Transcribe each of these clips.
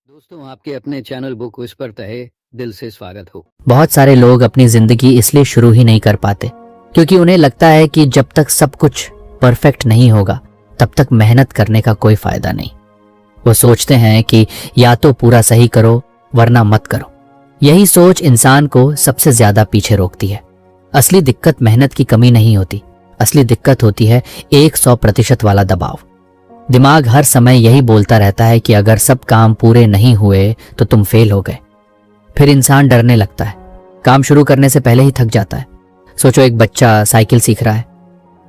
दोस्तों, आपके अपने चैनल बुक विस्पर तहे दिल से स्वागत हो। बहुत सारे लोग अपनी जिंदगी इसलिए शुरू ही नहीं कर पाते क्योंकि उन्हें लगता है कि जब तक सब कुछ परफेक्ट नहीं होगा तब तक मेहनत करने का कोई फायदा नहीं। वो सोचते हैं कि या तो पूरा सही करो वरना मत करो। यही सोच इंसान को सबसे ज्यादा पीछे रोकती है। असली दिक्कत मेहनत की कमी नहीं होती, असली दिक्कत होती है 100% वाला दबाव। दिमाग हर समय यही बोलता रहता है कि अगर सब काम पूरे नहीं हुए तो तुम फेल हो गए। फिर इंसान डरने लगता है, काम शुरू करने से पहले ही थक जाता है। सोचो, एक बच्चा साइकिल सीख रहा है।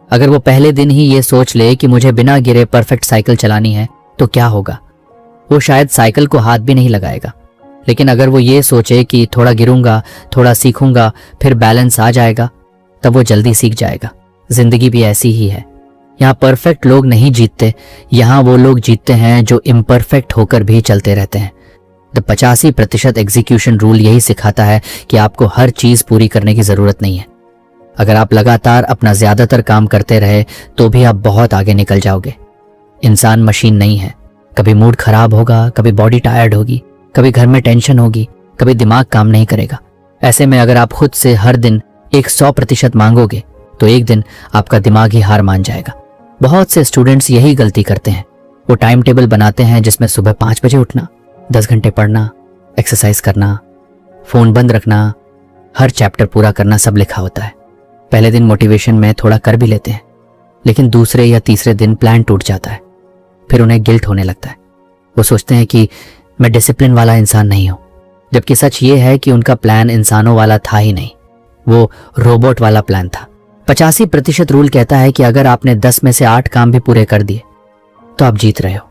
अगर वो पहले दिन ही ये सोच ले कि मुझे बिना गिरे परफेक्ट साइकिल चलानी है तो क्या होगा? वो शायद साइकिल को हाथ भी नहीं लगाएगा। लेकिन अगर वो ये सोचे कि थोड़ा गिरूंगा, थोड़ा सीखूंगा, फिर बैलेंस आ जाएगा, तब वो जल्दी सीख जाएगा। जिंदगी भी ऐसी ही है। यहाँ परफेक्ट लोग नहीं जीतते, यहाँ वो लोग जीतते हैं जो इम्परफेक्ट होकर भी चलते रहते हैं। द 85% एग्जीक्यूशन रूल यही सिखाता है कि आपको हर चीज पूरी करने की जरूरत नहीं है। अगर आप लगातार अपना ज्यादातर काम करते रहे तो भी आप बहुत आगे निकल जाओगे। इंसान मशीन नहीं है। कभी मूड खराब होगा, कभी बॉडी टायर्ड होगी, कभी घर में टेंशन होगी, कभी दिमाग काम नहीं करेगा। ऐसे में अगर आप खुद से हर दिन 100% मांगोगे तो एक दिन आपका दिमाग ही हार मान जाएगा। बहुत से स्टूडेंट्स यही गलती करते हैं। वो टाइम टेबल बनाते हैं जिसमें सुबह 5 बजे उठना, 10 घंटे पढ़ना, एक्सरसाइज करना, फोन बंद रखना, हर चैप्टर पूरा करना सब लिखा होता है। पहले दिन मोटिवेशन में थोड़ा कर भी लेते हैं, लेकिन दूसरे या तीसरे दिन प्लान टूट जाता है। फिर उन्हें गिल्ट होने लगता है। वो सोचते हैं कि मैं डिसिप्लिन वाला इंसान नहीं हूं, जबकि सच ये है कि उनका प्लान इंसानों वाला था ही नहीं, वो रोबोट वाला प्लान था। 85% रूल कहता है कि अगर आपने 10 में से 8 काम भी पूरे कर दिए तो आप जीत रहे हो,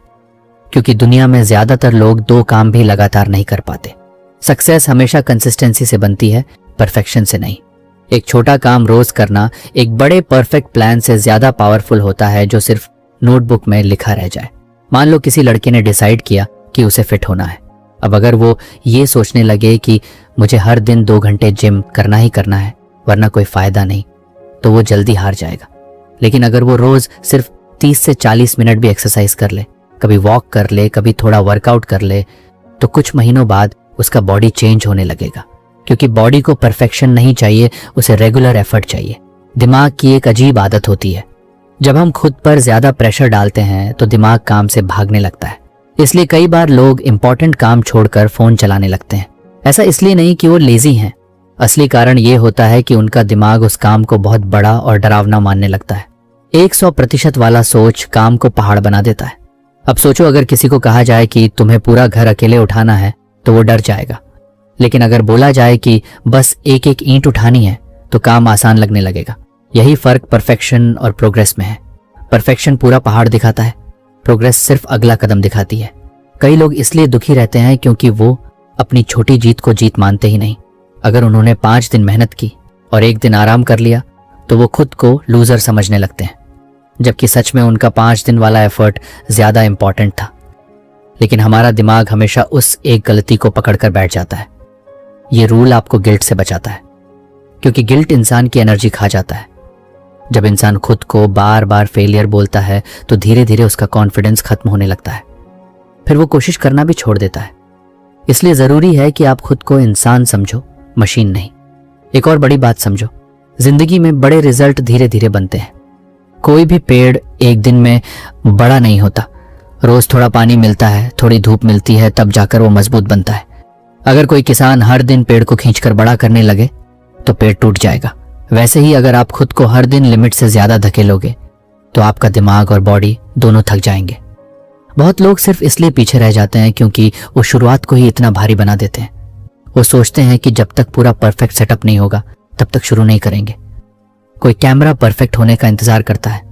क्योंकि दुनिया में ज्यादातर लोग 2 काम भी लगातार नहीं कर पाते। सक्सेस हमेशा कंसिस्टेंसी से बनती है, परफेक्शन से नहीं। एक छोटा काम रोज करना एक बड़े परफेक्ट प्लान से ज्यादा पावरफुल होता है जो सिर्फ नोटबुक में लिखा रह जाए। मान लो किसी लड़के ने डिसाइड किया कि उसे फिट होना है। अब अगर वो ये सोचने लगे कि मुझे हर दिन 2 घंटे जिम करना ही करना है वरना कोई फायदा नहीं, तो वो जल्दी हार जाएगा। लेकिन अगर वो रोज सिर्फ 30 से 40 मिनट भी एक्सरसाइज कर ले, कभी वॉक कर ले, कभी थोड़ा वर्कआउट कर ले, तो कुछ महीनों बाद उसका बॉडी चेंज होने लगेगा। क्योंकि बॉडी को परफेक्शन नहीं चाहिए, उसे रेगुलर एफर्ट चाहिए। दिमाग की एक अजीब आदत होती है, जब हम खुद पर ज्यादा प्रेशर डालते हैं तो दिमाग काम से भागने लगता है। इसलिए कई बार लोग इंपॉर्टेंट काम छोड़कर फोन चलाने लगते हैं। ऐसा इसलिए नहीं कि वो लेजी हैं, असली कारण ये होता है कि उनका दिमाग उस काम को बहुत बड़ा और डरावना मानने लगता है। 100% वाला सोच काम को पहाड़ बना देता है। अब सोचो, अगर किसी को कहा जाए कि तुम्हें पूरा घर अकेले उठाना है तो वो डर जाएगा। लेकिन अगर बोला जाए कि बस एक एक ईंट उठानी है तो काम आसान लगने लगेगा। यही फर्क परफेक्शन और प्रोग्रेस में है। परफेक्शन पूरा पहाड़ दिखाता है, प्रोग्रेस सिर्फ अगला कदम दिखाती है। कई लोग इसलिए दुखी रहते हैं क्योंकि वो अपनी छोटी जीत को जीत मानते ही नहीं। अगर उन्होंने 5 दिन मेहनत की और 1 दिन आराम कर लिया तो वो खुद को लूजर समझने लगते हैं, जबकि सच में उनका 5 दिन वाला एफर्ट ज्यादा इंपॉर्टेंट था। लेकिन हमारा दिमाग हमेशा उस एक गलती को पकड़कर बैठ जाता है। ये रूल आपको गिल्ट से बचाता है, क्योंकि गिल्ट इंसान की एनर्जी खा जाता है। जब इंसान खुद को बार बार फेलियर बोलता है तो धीरे धीरे उसका कॉन्फिडेंस खत्म होने लगता है। फिर वो कोशिश करना भी छोड़ देता है। इसलिए जरूरी है कि आप खुद को इंसान समझो, मशीन नहीं। एक और बड़ी बात समझो, जिंदगी में बड़े रिजल्ट धीरे धीरे बनते हैं। कोई भी पेड़ एक दिन में बड़ा नहीं होता। रोज थोड़ा पानी मिलता है, थोड़ी धूप मिलती है, तब जाकर वो मजबूत बनता है। अगर कोई किसान हर दिन पेड़ को खींचकर बड़ा करने लगे तो पेड़ टूट जाएगा। वैसे ही अगर आप खुद को हर दिन लिमिट से ज्यादा धकेलोगे तो आपका दिमाग और बॉडी दोनों थक जाएंगे। बहुत लोग सिर्फ इसलिए पीछे रह जाते हैं क्योंकि वो शुरुआत को ही इतना भारी बना देते हैं। वो सोचते हैं कि जब तक पूरा परफेक्ट सेटअप नहीं होगा तब तक शुरू नहीं करेंगे। कोई कैमरा परफेक्ट होने का इंतजार करता है,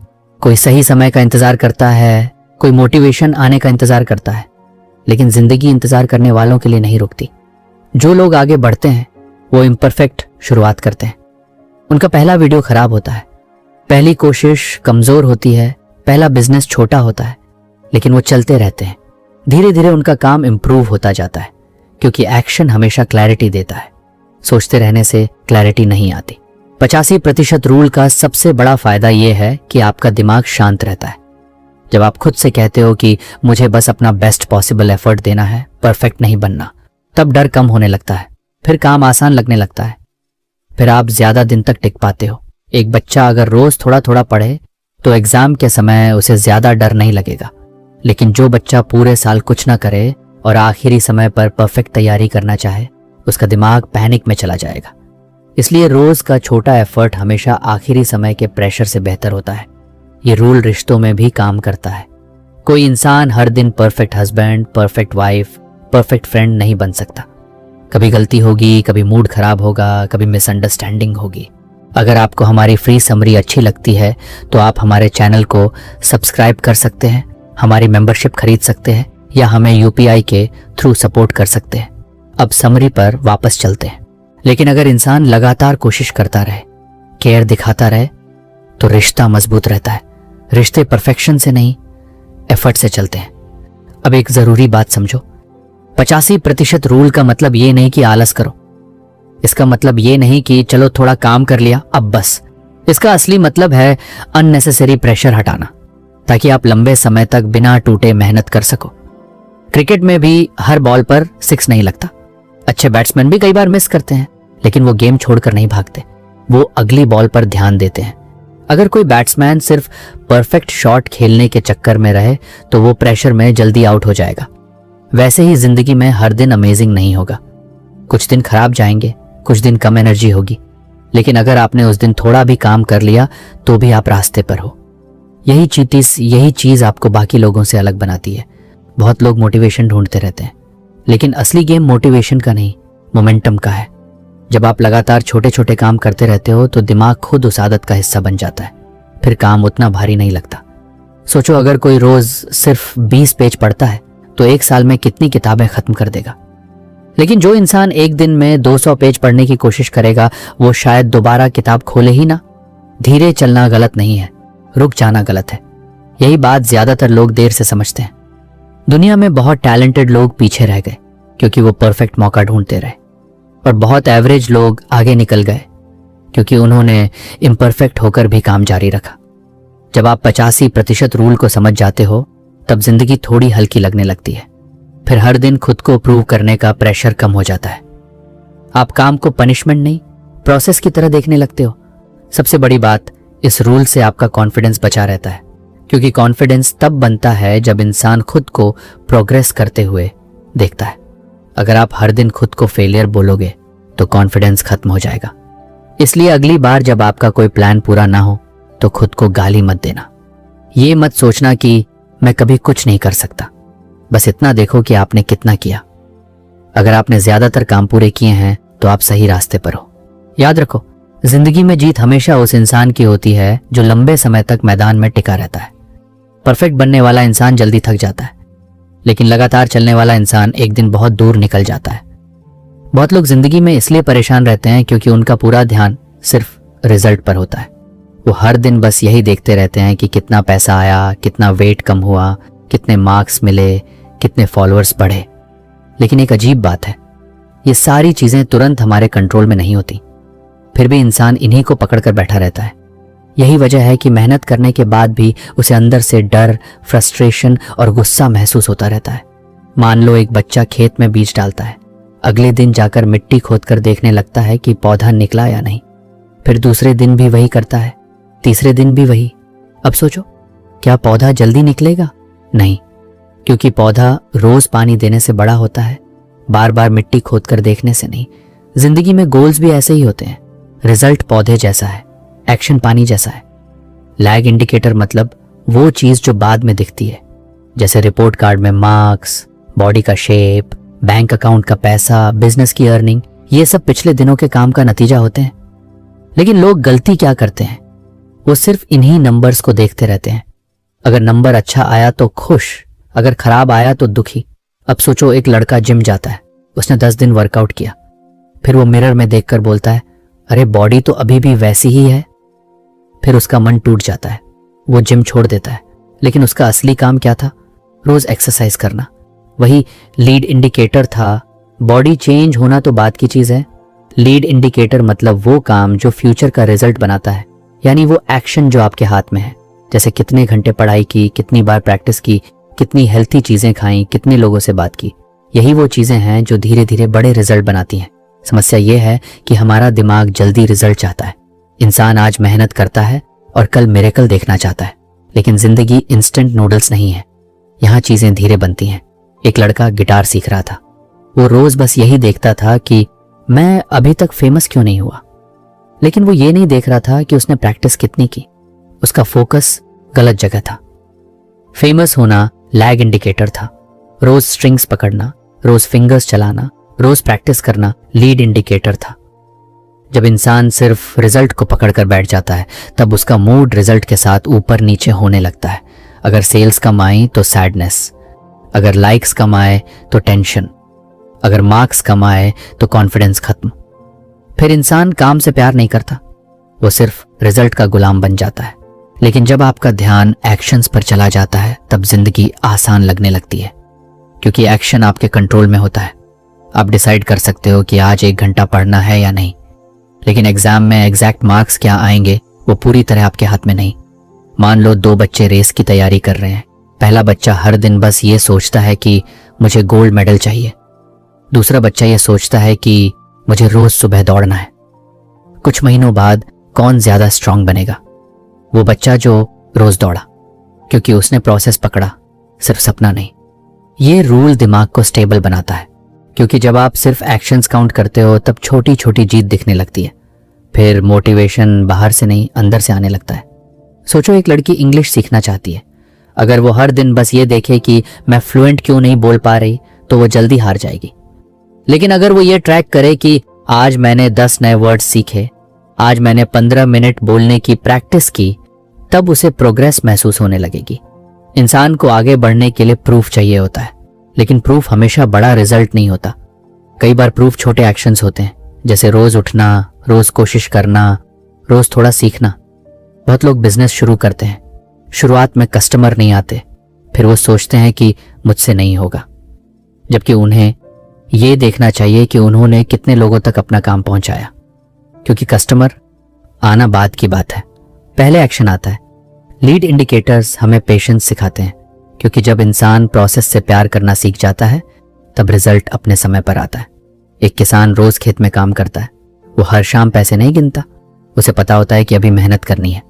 कोई सही समय का इंतजार करता है, कोई मोटिवेशन आने का इंतजार करता है, लेकिन जिंदगी इंतजार करने वालों के लिए नहीं रुकती। जो लोग आगे बढ़ते हैं वो इम्परफेक्ट शुरुआत करते हैं। उनका पहला वीडियो खराब होता है, पहली कोशिश कमजोर होती है, पहला बिजनेस छोटा होता है, लेकिन वो चलते रहते हैं। धीरे धीरे उनका काम इंप्रूव होता जाता है, क्योंकि एक्शन हमेशा क्लैरिटी देता है। सोचते रहने से क्लैरिटी नहीं आती। 85% रूल का सबसे बड़ा फायदा यह है कि आपका दिमाग शांत रहता है। जब आप खुद से कहते हो कि मुझे बस अपना बेस्ट पॉसिबल एफर्ट देना है, परफेक्ट नहीं बनना, तब डर कम होने लगता है, फिर काम आसान लगने लगता है, फिर आप ज्यादा दिन तक टिक पाते हो। एक बच्चा अगर रोज थोड़ा थोड़ा पढ़े तो एग्जाम के समय उसे ज्यादा डर नहीं लगेगा, लेकिन जो बच्चा पूरे साल कुछ ना करे और आखिरी समय पर परफेक्ट तैयारी करना चाहे, उसका दिमाग पैनिक में चला जाएगा। इसलिए रोज का छोटा एफर्ट हमेशा आखिरी समय के प्रेशर से बेहतर होता है। ये रूल रिश्तों में भी काम करता है। कोई इंसान हर दिन perfect husband, perfect wife, perfect friend नहीं बन सकता। कभी गलती होगी, कभी मूड खराब होगा, कभी मिसअंडरस्टैंडिंग होगी। अगर आपको हमारी फ्री समरी अच्छी लगती है तो आप हमारे चैनल को सब्सक्राइब कर सकते हैं, हमारी मेंबरशिप खरीद सकते हैं या हमें यूपीआई के थ्रू सपोर्ट कर सकते हैं। अब समरी पर वापस चलते हैं। लेकिन अगर इंसान लगातार कोशिश करता रहे, केयर दिखाता रहे, तो रिश्ता मजबूत रहता है। रिश्ते परफेक्शन से नहीं, एफर्ट से चलते हैं। अब एक जरूरी बात समझो, 85% रूल का मतलब ये नहीं कि आलस करो। इसका मतलब ये नहीं कि चलो थोड़ा काम कर लिया अब बस। इसका असली मतलब है अननेसेसरी प्रेशर हटाना, ताकि आप लंबे समय तक बिना टूटे मेहनत कर सको। क्रिकेट में भी हर बॉल पर 6 नहीं लगता। अच्छे बैट्समैन भी कई बार मिस करते हैं, लेकिन वो गेम छोड़कर नहीं भागते, वो अगली बॉल पर ध्यान देते हैं। अगर कोई बैट्समैन सिर्फ परफेक्ट शॉट खेलने के चक्कर में रहे तो वो प्रेशर में जल्दी आउट हो जाएगा। वैसे ही जिंदगी में हर दिन अमेजिंग नहीं होगा। कुछ दिन खराब जाएंगे, कुछ दिन कम एनर्जी होगी, लेकिन अगर आपने उस दिन थोड़ा भी काम कर लिया तो भी आप रास्ते पर हो। यही चीज आपको बाकी लोगों से अलग बनाती है। बहुत लोग मोटिवेशन ढूंढते रहते हैं, लेकिन असली गेम मोटिवेशन का नहीं, मोमेंटम का है। जब आप लगातार छोटे छोटे काम करते रहते हो तो दिमाग खुद उस आदत का हिस्सा बन जाता है, फिर काम उतना भारी नहीं लगता। सोचो, अगर कोई रोज सिर्फ 20 पेज पढ़ता है तो एक साल में कितनी किताबें खत्म कर देगा। लेकिन जो इंसान एक दिन में 200 पेज पढ़ने की कोशिश करेगा, वो शायद दोबारा किताब खोले ही ना। धीरे चलना गलत नहीं है, रुक जाना गलत है। यही बात ज्यादातर लोग देर से समझते हैं। दुनिया में बहुत टैलेंटेड लोग पीछे रह गए क्योंकि वो परफेक्ट मौका ढूंढते रहे, और बहुत एवरेज लोग आगे निकल गए क्योंकि उन्होंने इम्परफेक्ट होकर भी काम जारी रखा। जब आप 85% रूल को समझ जाते हो तब जिंदगी थोड़ी हल्की लगने लगती है। फिर हर दिन खुद को प्रूव करने का प्रेशर कम हो जाता है। आप काम को पनिशमेंट नहीं, प्रोसेस की तरह देखने लगते हो। सबसे बड़ी बात, इस रूल से आपका कॉन्फिडेंस बचा रहता है, क्योंकि कॉन्फिडेंस तब बनता है जब इंसान खुद को प्रोग्रेस करते हुए देखता है। अगर आप हर दिन खुद को फेलियर बोलोगे तो कॉन्फिडेंस खत्म हो जाएगा। इसलिए अगली बार जब आपका कोई प्लान पूरा ना हो तो खुद को गाली मत देना। ये मत सोचना कि मैं कभी कुछ नहीं कर सकता। बस इतना देखो कि आपने कितना किया। अगर आपने ज्यादातर काम पूरे किए हैं तो आप सही रास्ते पर हो। याद रखो, जिंदगी में जीत हमेशा उस इंसान की होती है जो लंबे समय तक मैदान में टिका रहता है। परफेक्ट बनने वाला इंसान जल्दी थक जाता है, लेकिन लगातार चलने वाला इंसान एक दिन बहुत दूर निकल जाता है। बहुत लोग जिंदगी में इसलिए परेशान रहते हैं क्योंकि उनका पूरा ध्यान सिर्फ रिजल्ट पर होता है। वो हर दिन बस यही देखते रहते हैं कि कितना पैसा आया, कितना वेट कम हुआ, कितने मार्क्स मिले, कितने फॉलोअर्स बढ़े। लेकिन एक अजीब बात है, ये सारी चीजें तुरंत हमारे कंट्रोल में नहीं होती, फिर भी इंसान इन्हीं को पकड़कर बैठा रहता है। यही वजह है कि मेहनत करने के बाद भी उसे अंदर से डर, फ्रस्ट्रेशन और गुस्सा महसूस होता रहता है। मान लो एक बच्चा खेत में बीज डालता है, अगले दिन जाकर मिट्टी खोदकर देखने लगता है कि पौधा निकला या नहीं। फिर दूसरे दिन भी वही करता है, तीसरे दिन भी वही। अब सोचो, क्या पौधा जल्दी निकलेगा? नहीं, क्योंकि पौधा रोज पानी देने से बड़ा होता है, बार बार मिट्टी खोदकर देखने से नहीं। जिंदगी में गोल्स भी ऐसे ही होते हैं। रिजल्ट पौधे जैसा है, एक्शन पानी जैसा है। लैग इंडिकेटर मतलब वो चीज जो बाद में दिखती है, जैसे रिपोर्ट कार्ड में मार्क्स, बॉडी का शेप, बैंक अकाउंट का पैसा, बिजनेस की अर्निंग। ये सब पिछले दिनों के काम का नतीजा होते हैं। लेकिन लोग गलती क्या करते हैं, वो सिर्फ इन्हीं नंबर्स को देखते रहते हैं। अगर नंबर अच्छा आया तो खुश, अगर खराब आया तो दुखी। अब सोचो, एक लड़का जिम जाता है, उसने 10 दिन वर्कआउट किया, फिर वो मिरर में देखकर बोलता है, अरे बॉडी तो अभी भी वैसी ही है। फिर उसका मन टूट जाता है, वो जिम छोड़ देता है। लेकिन उसका असली काम क्या था? रोज एक्सरसाइज करना। वही लीड इंडिकेटर था। बॉडी चेंज होना तो बात की चीज है, लीड इंडिकेटर मतलब वो काम जो फ्यूचर का रिजल्ट बनाता है, यानी वो एक्शन जो आपके हाथ में है। जैसे कितने घंटे पढ़ाई की, कितनी बार प्रैक्टिस की, कितनी हेल्थी चीजें खाई, कितने लोगों से बात की। यही वो चीजें हैं जो धीरे धीरे बड़े रिजल्ट बनाती हैं। समस्या यह है कि हमारा दिमाग जल्दी रिजल्ट चाहता है। इंसान आज मेहनत करता है और कल मिरेकल देखना चाहता है, लेकिन जिंदगी इंस्टेंट नूडल्स नहीं है। यहाँ चीजें धीरे बनती हैं। एक लड़का गिटार सीख रहा था। वो रोज बस यही देखता था कि मैं अभी तक फेमस क्यों नहीं हुआ, लेकिन वो ये नहीं देख रहा था कि उसने प्रैक्टिस कितनी की। उसका फोकस गलत जगह था। फेमस होना लैग इंडिकेटर था, रोज स्ट्रिंग्स पकड़ना, रोज फिंगर्स चलाना, रोज प्रैक्टिस करना लीड इंडिकेटर था। जब इंसान सिर्फ रिजल्ट को पकड़कर बैठ जाता है, तब उसका मूड रिजल्ट के साथ ऊपर नीचे होने लगता है। अगर सेल्स कम आई तो सैडनेस, अगर लाइक्स कम आए तो टेंशन, अगर मार्क्स कम आए तो कॉन्फिडेंस खत्म। फिर इंसान काम से प्यार नहीं करता, वो सिर्फ रिजल्ट का गुलाम बन जाता है। लेकिन जब आपका ध्यान एक्शंस पर चला जाता है, तब जिंदगी आसान लगने लगती है, क्योंकि एक्शन आपके कंट्रोल में होता है। आप डिसाइड कर सकते हो कि आज 1 घंटा पढ़ना है या नहीं, लेकिन एग्जाम में एग्जैक्ट मार्क्स क्या आएंगे वो पूरी तरह आपके हाथ में नहीं। मान लो 2 बच्चे रेस की तैयारी कर रहे हैं। पहला बच्चा हर दिन बस ये सोचता है कि मुझे गोल्ड मेडल चाहिए। दूसरा बच्चा ये सोचता है कि मुझे रोज सुबह दौड़ना है। कुछ महीनों बाद कौन ज्यादा स्ट्रांग बनेगा? वो बच्चा जो रोज दौड़ा, क्योंकि उसने प्रोसेस पकड़ा, सिर्फ सपना नहीं। ये रूल दिमाग को स्टेबल बनाता है, क्योंकि जब आप सिर्फ एक्शंस काउंट करते हो तब छोटी छोटी जीत दिखने लगती है। फिर मोटिवेशन बाहर से नहीं अंदर से आने लगता है। सोचो, एक लड़की इंग्लिश सीखना चाहती है। अगर वो हर दिन बस ये देखे कि मैं फ्लुएंट क्यों नहीं बोल पा रही, तो वो जल्दी हार जाएगी। लेकिन अगर वो ये ट्रैक करे कि आज मैंने 10 नए वर्ड्स सीखे, आज मैंने 15 मिनट बोलने की प्रैक्टिस की, तब उसे प्रोग्रेस महसूस होने लगेगी। इंसान को आगे बढ़ने के लिए प्रूफ चाहिए होता है, लेकिन प्रूफ हमेशा बड़ा रिजल्ट नहीं होता। कई बार प्रूफ छोटे एक्शंस होते हैं, जैसे रोज उठना, रोज कोशिश करना, रोज थोड़ा सीखना। बहुत लोग बिजनेस शुरू करते हैं, शुरुआत में कस्टमर नहीं आते, फिर वो सोचते हैं कि मुझसे नहीं होगा, जबकि उन्हें ये देखना चाहिए कि उन्होंने कितने लोगों तक अपना काम पहुंचाया। क्योंकि कस्टमर आना बाद की बात है, पहले एक्शन आता है। लीड इंडिकेटर्स हमें पेशेंस सिखाते हैं, क्योंकि जब इंसान प्रोसेस से प्यार करना सीख जाता है, तब रिजल्ट अपने समय पर आता है। एक किसान रोज खेत में काम करता है। वो हर शाम पैसे नहीं गिनता, उसे पता होता है कि अभी मेहनत करनी है,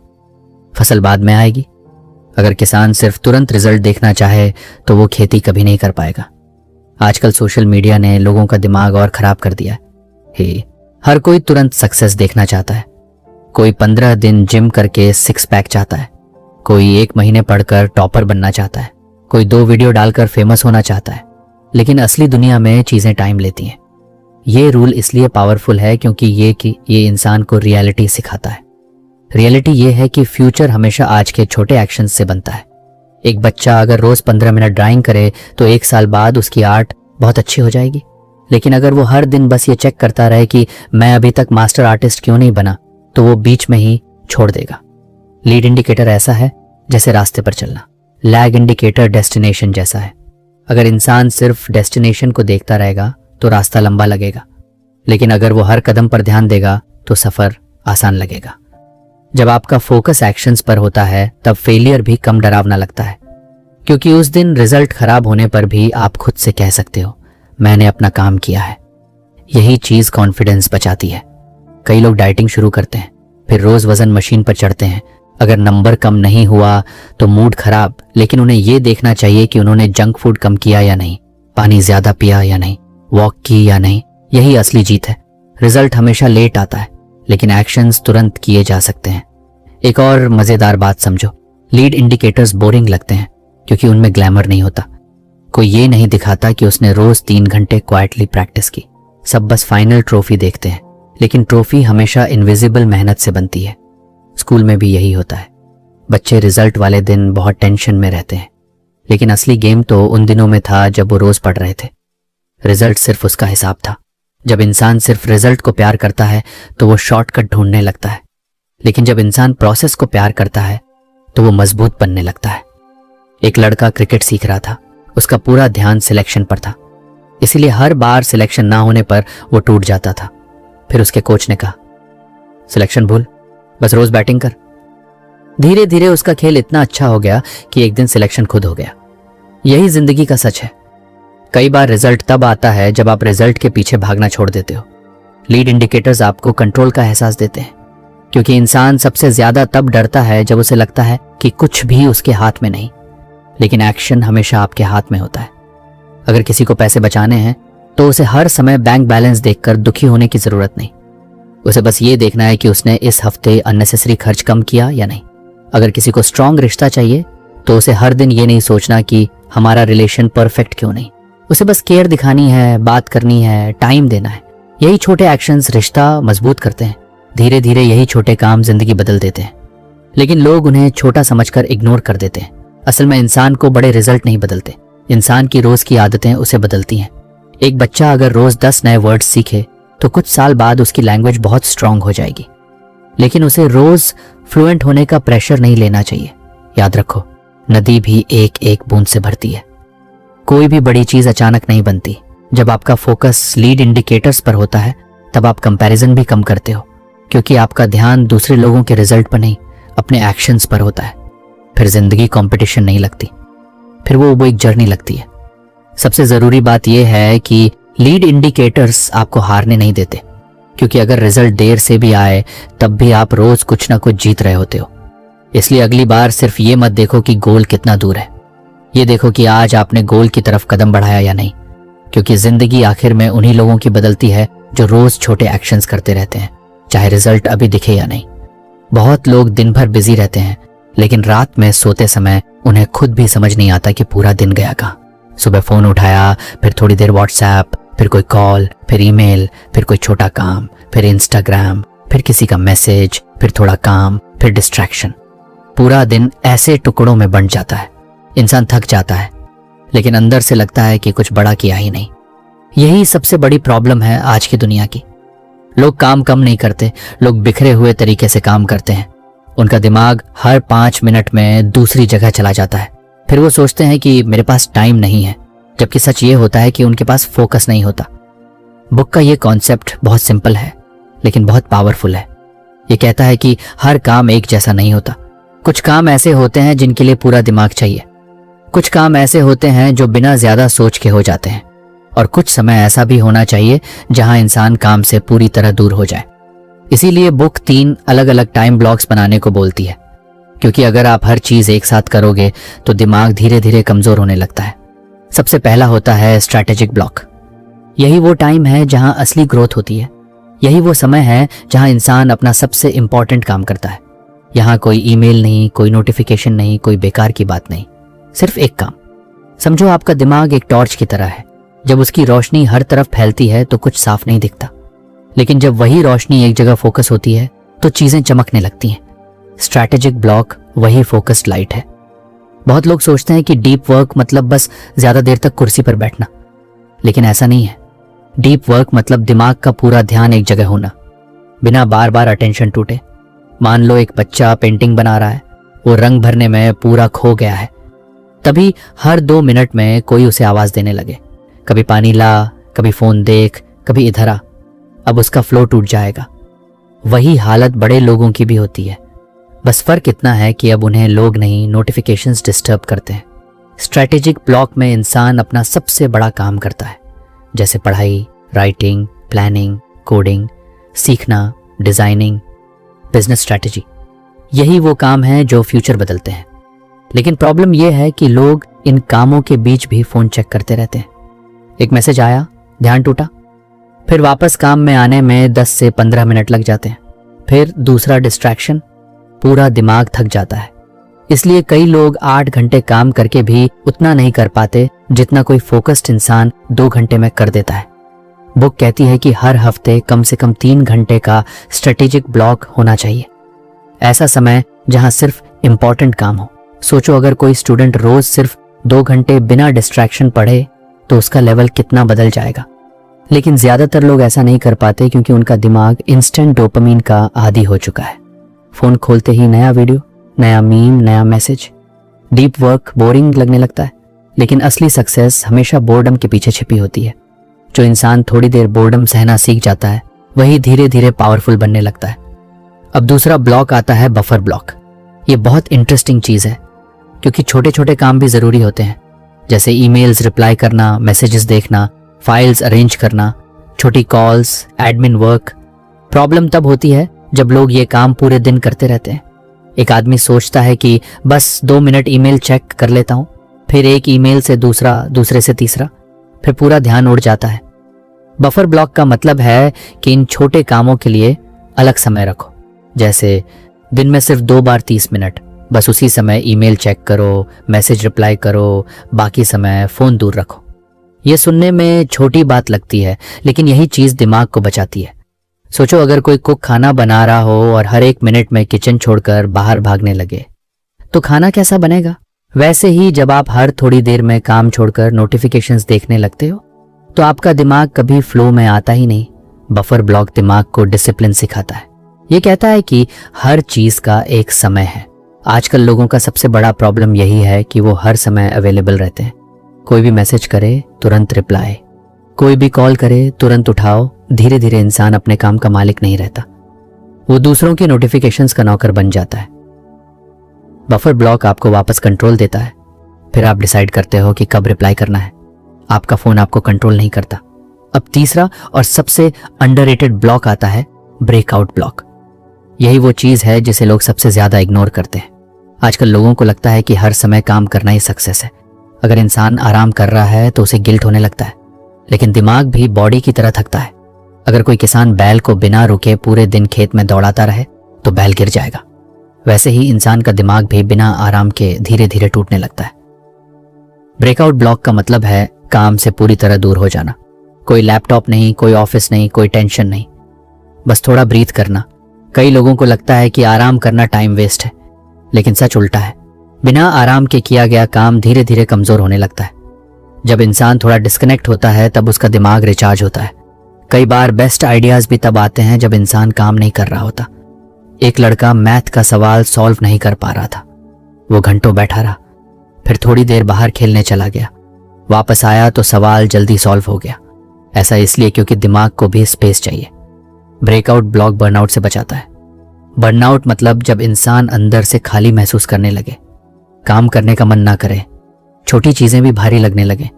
फसल बाद में आएगी। अगर किसान सिर्फ तुरंत रिजल्ट देखना चाहे तो वो खेती कभी नहीं कर पाएगा। आजकल सोशल मीडिया ने लोगों का दिमाग और खराब कर दिया है। हर कोई तुरंत सक्सेस देखना चाहता है। कोई 15 दिन जिम करके 6 पैक चाहता है, कोई 1 महीने पढ़कर टॉपर बनना चाहता है, कोई 2 वीडियो डालकर फेमस होना चाहता है। लेकिन असली दुनिया में चीजें टाइम लेती हैं। ये रूल इसलिए पावरफुल है क्योंकि ये इंसान को रियलिटी सिखाता है। रियलिटी ये है कि फ्यूचर हमेशा आज के छोटे एक्शन से बनता है। एक बच्चा अगर रोज 15 मिनट ड्राइंग करे तो 1 साल बाद उसकी आर्ट बहुत अच्छी हो जाएगी। लेकिन अगर वो हर दिन बस ये चेक करता रहे कि मैं अभी तक मास्टर आर्टिस्ट क्यों नहीं बना, तो वो बीच में ही छोड़ देगा। लीड इंडिकेटर ऐसा है जैसे रास्ते पर चलना, लैग इंडिकेटर डेस्टिनेशन जैसा है। अगर इंसान सिर्फ डेस्टिनेशन को देखता रहेगा तो रास्ता लंबा लगेगा, लेकिन अगर वो हर कदम पर ध्यान देगा तो सफर आसान लगेगा। जब आपका फोकस एक्शंस पर होता है, तब फेलियर भी कम डरावना लगता है, क्योंकि उस दिन रिजल्ट खराब होने पर भी आप खुद से कह सकते हो, मैंने अपना काम किया है। यही चीज कॉन्फिडेंस बचाती है। कई लोग डाइटिंग शुरू करते हैं, फिर रोज वजन मशीन पर चढ़ते हैं। अगर नंबर कम नहीं हुआ तो मूड खराब, लेकिन उन्हें यह देखना चाहिए कि उन्होंने जंक फूड कम किया या नहीं, पानी ज्यादा पिया या नहीं, वॉक की या नहीं। यही असली जीत है। रिजल्ट हमेशा लेट आता है, लेकिन एक्शंस तुरंत किए जा सकते हैं। एक और मजेदार बात समझो, लीड इंडिकेटर्स बोरिंग लगते हैं क्योंकि उनमें ग्लैमर नहीं होता। कोई ये नहीं दिखाता कि उसने रोज 3 घंटे क्वाइटली प्रैक्टिस की। सब बस फाइनल ट्रॉफी देखते हैं, लेकिन ट्रॉफी हमेशा इनविजिबल मेहनत से बनती है। स्कूल में भी यही होता है। बच्चे रिजल्ट वाले दिन बहुत टेंशन में रहते हैं, लेकिन असली गेम तो उन दिनों में था जब वो रोज पढ़ रहे थे। रिजल्ट सिर्फ उसका हिसाब था। जब इंसान सिर्फ रिजल्ट को प्यार करता है तो वो शॉर्टकट ढूंढने लगता है, लेकिन जब इंसान प्रोसेस को प्यार करता है तो वो मजबूत बनने लगता है। एक लड़का क्रिकेट सीख रहा था, उसका पूरा ध्यान सिलेक्शन पर था, इसीलिए हर बार सिलेक्शन ना होने पर वो टूट जाता था। फिर उसके कोच ने कहा, सिलेक्शन भूल, बस रोज बैटिंग कर। धीरे धीरे उसका खेल इतना अच्छा हो गया कि एक दिन सिलेक्शन खुद हो गया। यही जिंदगी का सच है। कई बार रिजल्ट तब आता है जब आप रिजल्ट के पीछे भागना छोड़ देते हो। लीड इंडिकेटर्स आपको कंट्रोल का एहसास देते हैं, क्योंकि इंसान सबसे ज्यादा तब डरता है जब उसे लगता है कि कुछ भी उसके हाथ में नहीं, लेकिन एक्शन हमेशा आपके हाथ में होता है। अगर किसी को पैसे बचाने हैं तो उसे हर समय बैंक बैलेंस देखकर दुखी होने की जरूरत नहीं। उसे बस ये देखना है कि उसने इस हफ्ते अननेसेसरी खर्च कम किया या नहीं। अगर किसी को स्ट्रांग रिश्ता चाहिए तो उसे हर दिन ये नहीं सोचना कि हमारा रिलेशन परफेक्ट क्यों नहीं। उसे बस केयर दिखानी है, बात करनी है, टाइम देना है। यही छोटे एक्शंस रिश्ता मजबूत करते हैं। धीरे धीरे यही छोटे काम जिंदगी बदल देते हैं, लेकिन लोग उन्हें छोटा समझकर इग्नोर कर देते हैं। असल में इंसान को बड़े रिजल्ट नहीं बदलते, इंसान की रोज की आदतें उसे बदलती हैं। एक बच्चा अगर रोज 10 नए वर्ड्स सीखे तो कुछ साल बाद उसकी लैंग्वेज बहुत स्ट्रांग हो जाएगी, लेकिन उसे रोज फ्लुएंट होने का प्रेशर नहीं लेना चाहिए। याद रखो, नदी भी एक एक बूंद से भरती है। कोई भी बड़ी चीज अचानक नहीं बनती। जब आपका फोकस लीड इंडिकेटर्स पर होता है तब आप कंपैरिजन भी कम करते हो, क्योंकि आपका ध्यान दूसरे लोगों के रिजल्ट पर नहीं, अपने एक्शंस पर होता है। फिर जिंदगी कंपटीशन नहीं लगती, फिर वो एक जर्नी लगती है। सबसे जरूरी बात यह है कि लीड इंडिकेटर्स आपको हारने नहीं देते, क्योंकि अगर रिजल्ट देर से भी आए तब भी आप रोज कुछ ना कुछ जीत रहे होते हो। इसलिए अगली बार सिर्फ ये मत देखो कि गोल कितना दूर है, ये देखो कि आज आपने गोल की तरफ कदम बढ़ाया या नहीं, क्योंकि जिंदगी आखिर में उन्हीं लोगों की बदलती है जो रोज छोटे एक्शंस करते रहते हैं, चाहे रिजल्ट अभी दिखे या नहीं। बहुत लोग दिन भर बिजी रहते हैं, लेकिन रात में सोते समय उन्हें खुद भी समझ नहीं आता कि पूरा दिन गया कहाँ। सुबह फोन उठाया, फिर थोड़ी देर व्हाट्सएप, फिर कोई कॉल, फिर ईमेल, फिर कोई छोटा काम, फिर इंस्टाग्राम, फिर किसी का मैसेज, फिर थोड़ा काम, फिर डिस्ट्रैक्शन। पूरा दिन ऐसे टुकड़ों में बंट जाता है। इंसान थक जाता है, लेकिन अंदर से लगता है कि कुछ बड़ा किया ही नहीं। यही सबसे बड़ी प्रॉब्लम है आज की दुनिया की। लोग काम कम नहीं करते, लोग बिखरे हुए तरीके से काम करते हैं। उनका दिमाग हर 5 मिनट में दूसरी जगह चला जाता है। फिर वो सोचते हैं कि मेरे पास टाइम नहीं है, जबकि सच ये होता है कि उनके पास फोकस नहीं होता। बुक का ये कॉन्सेप्ट बहुत सिंपल है, लेकिन बहुत पावरफुल है। ये कहता है कि हर काम एक जैसा नहीं होता। कुछ काम ऐसे होते हैं जिनके लिए पूरा दिमाग चाहिए, कुछ काम ऐसे होते हैं जो बिना ज्यादा सोच के हो जाते हैं, और कुछ समय ऐसा भी होना चाहिए जहां इंसान काम से पूरी तरह दूर हो जाए। इसीलिए बुक 3 अलग अलग टाइम ब्लॉक्स बनाने को बोलती है, क्योंकि अगर आप हर चीज एक साथ करोगे तो दिमाग धीरे धीरे कमजोर होने लगता है। सबसे पहला होता है स्ट्रैटेजिक ब्लॉक। यही वो टाइम है जहां असली ग्रोथ होती है। यही वो समय है जहां इंसान अपना सबसे इंपॉर्टेंट काम करता है। यहाँ कोई ईमेल नहीं, कोई नोटिफिकेशन नहीं, कोई बेकार की बात नहीं, सिर्फ एक काम। समझो आपका दिमाग एक टॉर्च की तरह है। जब उसकी रोशनी हर तरफ फैलती है तो कुछ साफ नहीं दिखता, लेकिन जब वही रोशनी एक जगह फोकस होती है तो चीजें चमकने लगती हैं। स्ट्रैटेजिक ब्लॉक वही फोकस्ड लाइट है। बहुत लोग सोचते हैं कि डीप वर्क मतलब बस ज्यादा देर तक कुर्सी पर बैठना, लेकिन ऐसा नहीं है। डीप वर्क मतलब दिमाग का पूरा ध्यान एक जगह होना, बिना बार बार अटेंशन टूटे। मान लो एक बच्चा पेंटिंग बना रहा है, वो रंग भरने में पूरा खो गया है। तभी हर 2 मिनट में कोई उसे आवाज देने लगे, कभी पानी ला, कभी फोन देख, कभी इधर आ। अब उसका फ्लो टूट जाएगा। वही हालत बड़े लोगों की भी होती है, बस फर्क इतना है कि अब उन्हें लोग नहीं, नोटिफिकेशंस डिस्टर्ब करते हैं। स्ट्रैटेजिक ब्लॉक में इंसान अपना सबसे बड़ा काम करता है, जैसे पढ़ाई, राइटिंग, प्लानिंग, कोडिंग, सीखना, डिजाइनिंग, बिजनेस स्ट्रैटेजी। यही वो काम है जो फ्यूचर बदलते हैं। लेकिन प्रॉब्लम यह है कि लोग इन कामों के बीच भी फोन चेक करते रहते हैं। एक मैसेज आया, ध्यान टूटा, फिर वापस काम में आने में 10 से 15 मिनट लग जाते हैं। फिर दूसरा डिस्ट्रैक्शन, पूरा दिमाग थक जाता है। इसलिए कई लोग 8 घंटे काम करके भी उतना नहीं कर पाते जितना कोई फोकस्ड इंसान 2 घंटे में कर देता है। बुक कहती है कि हर हफ्ते कम से कम 3 घंटे का स्ट्रेटेजिक ब्लॉक होना चाहिए, ऐसा समय जहां सिर्फ इंपॉर्टेंट काम हो। सोचो अगर कोई स्टूडेंट रोज सिर्फ 2 घंटे बिना डिस्ट्रैक्शन पढ़े तो उसका लेवल कितना बदल जाएगा। लेकिन ज्यादातर लोग ऐसा नहीं कर पाते क्योंकि उनका दिमाग इंस्टेंट डोपामीन का आदी हो चुका है। फोन खोलते ही नया वीडियो, नया मीम, नया मैसेज। डीप वर्क बोरिंग लगने लगता है, लेकिन असली सक्सेस हमेशा बोर्डम के पीछे छिपी होती है। जो इंसान थोड़ी देर बोर्डम सहना सीख जाता है वही धीरे धीरे पावरफुल बनने लगता है। अब दूसरा ब्लॉक आता है बफर ब्लॉक। ये बहुत इंटरेस्टिंग चीज़ है, क्योंकि छोटे छोटे काम भी ज़रूरी होते हैं, जैसे ईमेल्स रिप्लाई करना, मैसेजेस देखना, फाइल्स अरेंज करना, छोटी कॉल्स, एडमिन वर्क। प्रॉब्लम तब होती है जब लोग ये काम पूरे दिन करते रहते हैं। एक आदमी सोचता है कि बस 2 मिनट ईमेल चेक कर लेता हूँ, फिर एक ईमेल से दूसरा, दूसरे से तीसरा, फिर पूरा ध्यान उड़ जाता है। बफर ब्लॉक का मतलब है कि इन छोटे कामों के लिए अलग समय रखो, जैसे दिन में सिर्फ 2 बार 30 मिनट, बस उसी समय ईमेल चेक करो, मैसेज रिप्लाई करो, बाकी समय फ़ोन दूर रखो। ये सुनने में छोटी बात लगती है, लेकिन यही चीज़ दिमाग को बचाती है। सोचो, अगर कोई कुक खाना बना रहा हो और हर 1 मिनट में किचन छोड़कर बाहर भागने लगे, तो खाना कैसा बनेगा? वैसे ही जब आप हर थोड़ी देर में काम छोड़कर नोटिफिकेशंस देखने लगते हो, तो आपका दिमाग कभी फ्लो में आता ही नहीं। बफर ब्लॉक दिमाग को डिसिप्लिन सिखाता है। ये कहता है कि हर चीज़ का एक समय है। आजकल लोगों का सबसे बड़ा प्रॉब्लम यही है कि वो हर समय अवेलेबल रहते हैं। कोई भी मैसेज करे तुरंत रिप्लाई, कोई भी कॉल करे तुरंत उठाओ। धीरे धीरे इंसान अपने काम का मालिक नहीं रहता, वो दूसरों के नोटिफिकेशंस का नौकर बन जाता है। बफर ब्लॉक आपको वापस कंट्रोल देता है, फिर आप डिसाइड करते हो कि कब रिप्लाई करना है। आपका फोन आपको कंट्रोल नहीं करता। अब तीसरा और सबसे अंडररेटेड ब्लॉक आता है, ब्रेकआउट ब्लॉक। यही वो चीज है जिसे लोग सबसे ज्यादा इग्नोर करते हैं। आजकल लोगों को लगता है कि हर समय काम करना ही सक्सेस है। अगर इंसान आराम कर रहा है तो उसे गिल्ट होने लगता है, लेकिन दिमाग भी बॉडी की तरह थकता है। अगर कोई किसान बैल को बिना रुके पूरे दिन खेत में दौड़ाता रहे तो बैल गिर जाएगा। वैसे ही इंसान का दिमाग भी बिना आराम के धीरे धीरे टूटने लगता है। ब्रेकआउट ब्लॉक का मतलब है काम से पूरी तरह दूर हो जाना। कोई लैपटॉप नहीं, कोई ऑफिस नहीं, कोई टेंशन नहीं, बस थोड़ा ब्रीथ करना। कई लोगों को लगता है कि आराम करना टाइम वेस्ट है, लेकिन सच उल्टा है। बिना आराम के किया गया काम धीरे धीरे कमजोर होने लगता है। जब इंसान थोड़ा डिस्कनेक्ट होता है तब उसका दिमाग रिचार्ज होता है। कई बार बेस्ट आइडियाज भी तब आते हैं जब इंसान काम नहीं कर रहा होता। एक लड़का मैथ का सवाल सॉल्व नहीं कर पा रहा था। वो घंटों बैठा रहा, फिर थोड़ी देर बाहर खेलने चला गया। वापस आया तो सवाल जल्दी सॉल्व हो गया। ऐसा इसलिए क्योंकि दिमाग को भी स्पेस चाहिए। ब्रेकआउट ब्लॉक बर्नआउट से बचाता है। बर्नआउट मतलब जब इंसान अंदर से खाली महसूस करने लगे, काम करने का मन ना करे, छोटी चीजें भी भारी लगने लगे।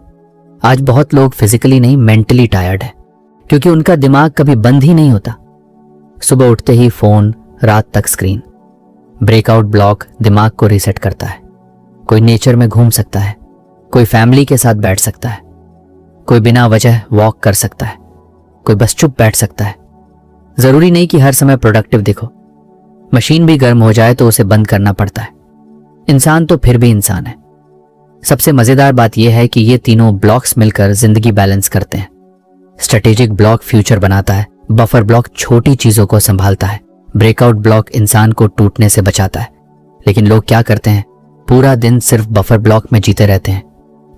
आज बहुत लोग फिजिकली नहीं, मेंटली टायर्ड है, क्योंकि उनका दिमाग कभी बंद ही नहीं होता। सुबह उठते ही फोन, रात तक स्क्रीन। ब्रेकआउट ब्लॉक दिमाग को रीसेट करता है। कोई नेचर में घूम सकता है, कोई फैमिली के साथ बैठ सकता है, कोई बिना वजह वॉक कर सकता है, कोई बस चुप बैठ सकता है। जरूरी नहीं कि हर समय प्रोडक्टिव दिखो। मशीन भी गर्म हो जाए तो उसे बंद करना पड़ता है। इंसान तो फिर भी इंसान है। सबसे मजेदार बात यह है कि ये तीनों ब्लॉक्स मिलकर जिंदगी बैलेंस करते हैं। स्ट्रेटेजिक ब्लॉक फ्यूचर बनाता है, बफर ब्लॉक छोटी चीजों को संभालता है, ब्रेकआउट ब्लॉक इंसान को टूटने से बचाता है। लेकिन लोग क्या करते हैं? पूरा दिन सिर्फ बफर ब्लॉक में जीते रहते हैं।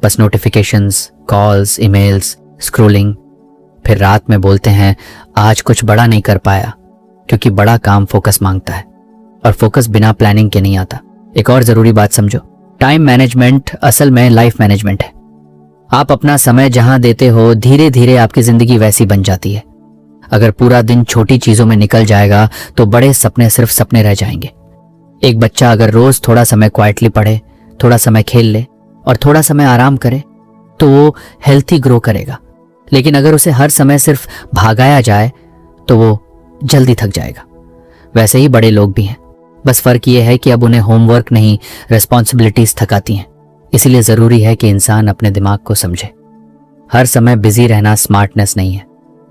बस नोटिफिकेशंस, कॉल्स, ईमेल्स, स्क्रोलिंग। फिर रात में बोलते हैं आज कुछ बड़ा नहीं कर पाया, क्योंकि बड़ा काम फोकस मांगता है और फोकस बिना प्लानिंग के नहीं आता। एक और जरूरी बात समझो, टाइम मैनेजमेंट असल में लाइफ मैनेजमेंट है। आप अपना समय जहां देते हो, धीरे धीरे आपकी जिंदगी वैसी बन जाती है। अगर पूरा दिन छोटी चीजों में निकल जाएगा तो बड़े सपने सिर्फ सपने रह जाएंगे। एक बच्चा अगर रोज थोड़ा समय क्वाइटली पढ़े, थोड़ा समय खेल ले और थोड़ा समय आराम करे तो वो हेल्थी ग्रो करेगा। लेकिन अगर उसे हर समय सिर्फ भागाया जाए तो वो जल्दी थक जाएगा। वैसे ही बड़े लोग भी हैं, बस फर्क ये है कि अब उन्हें होमवर्क नहीं, रिस्पॉन्सिबिलिटीज थकाती हैं। इसीलिए जरूरी है कि इंसान अपने दिमाग को समझे। हर समय बिजी रहना स्मार्टनेस नहीं है,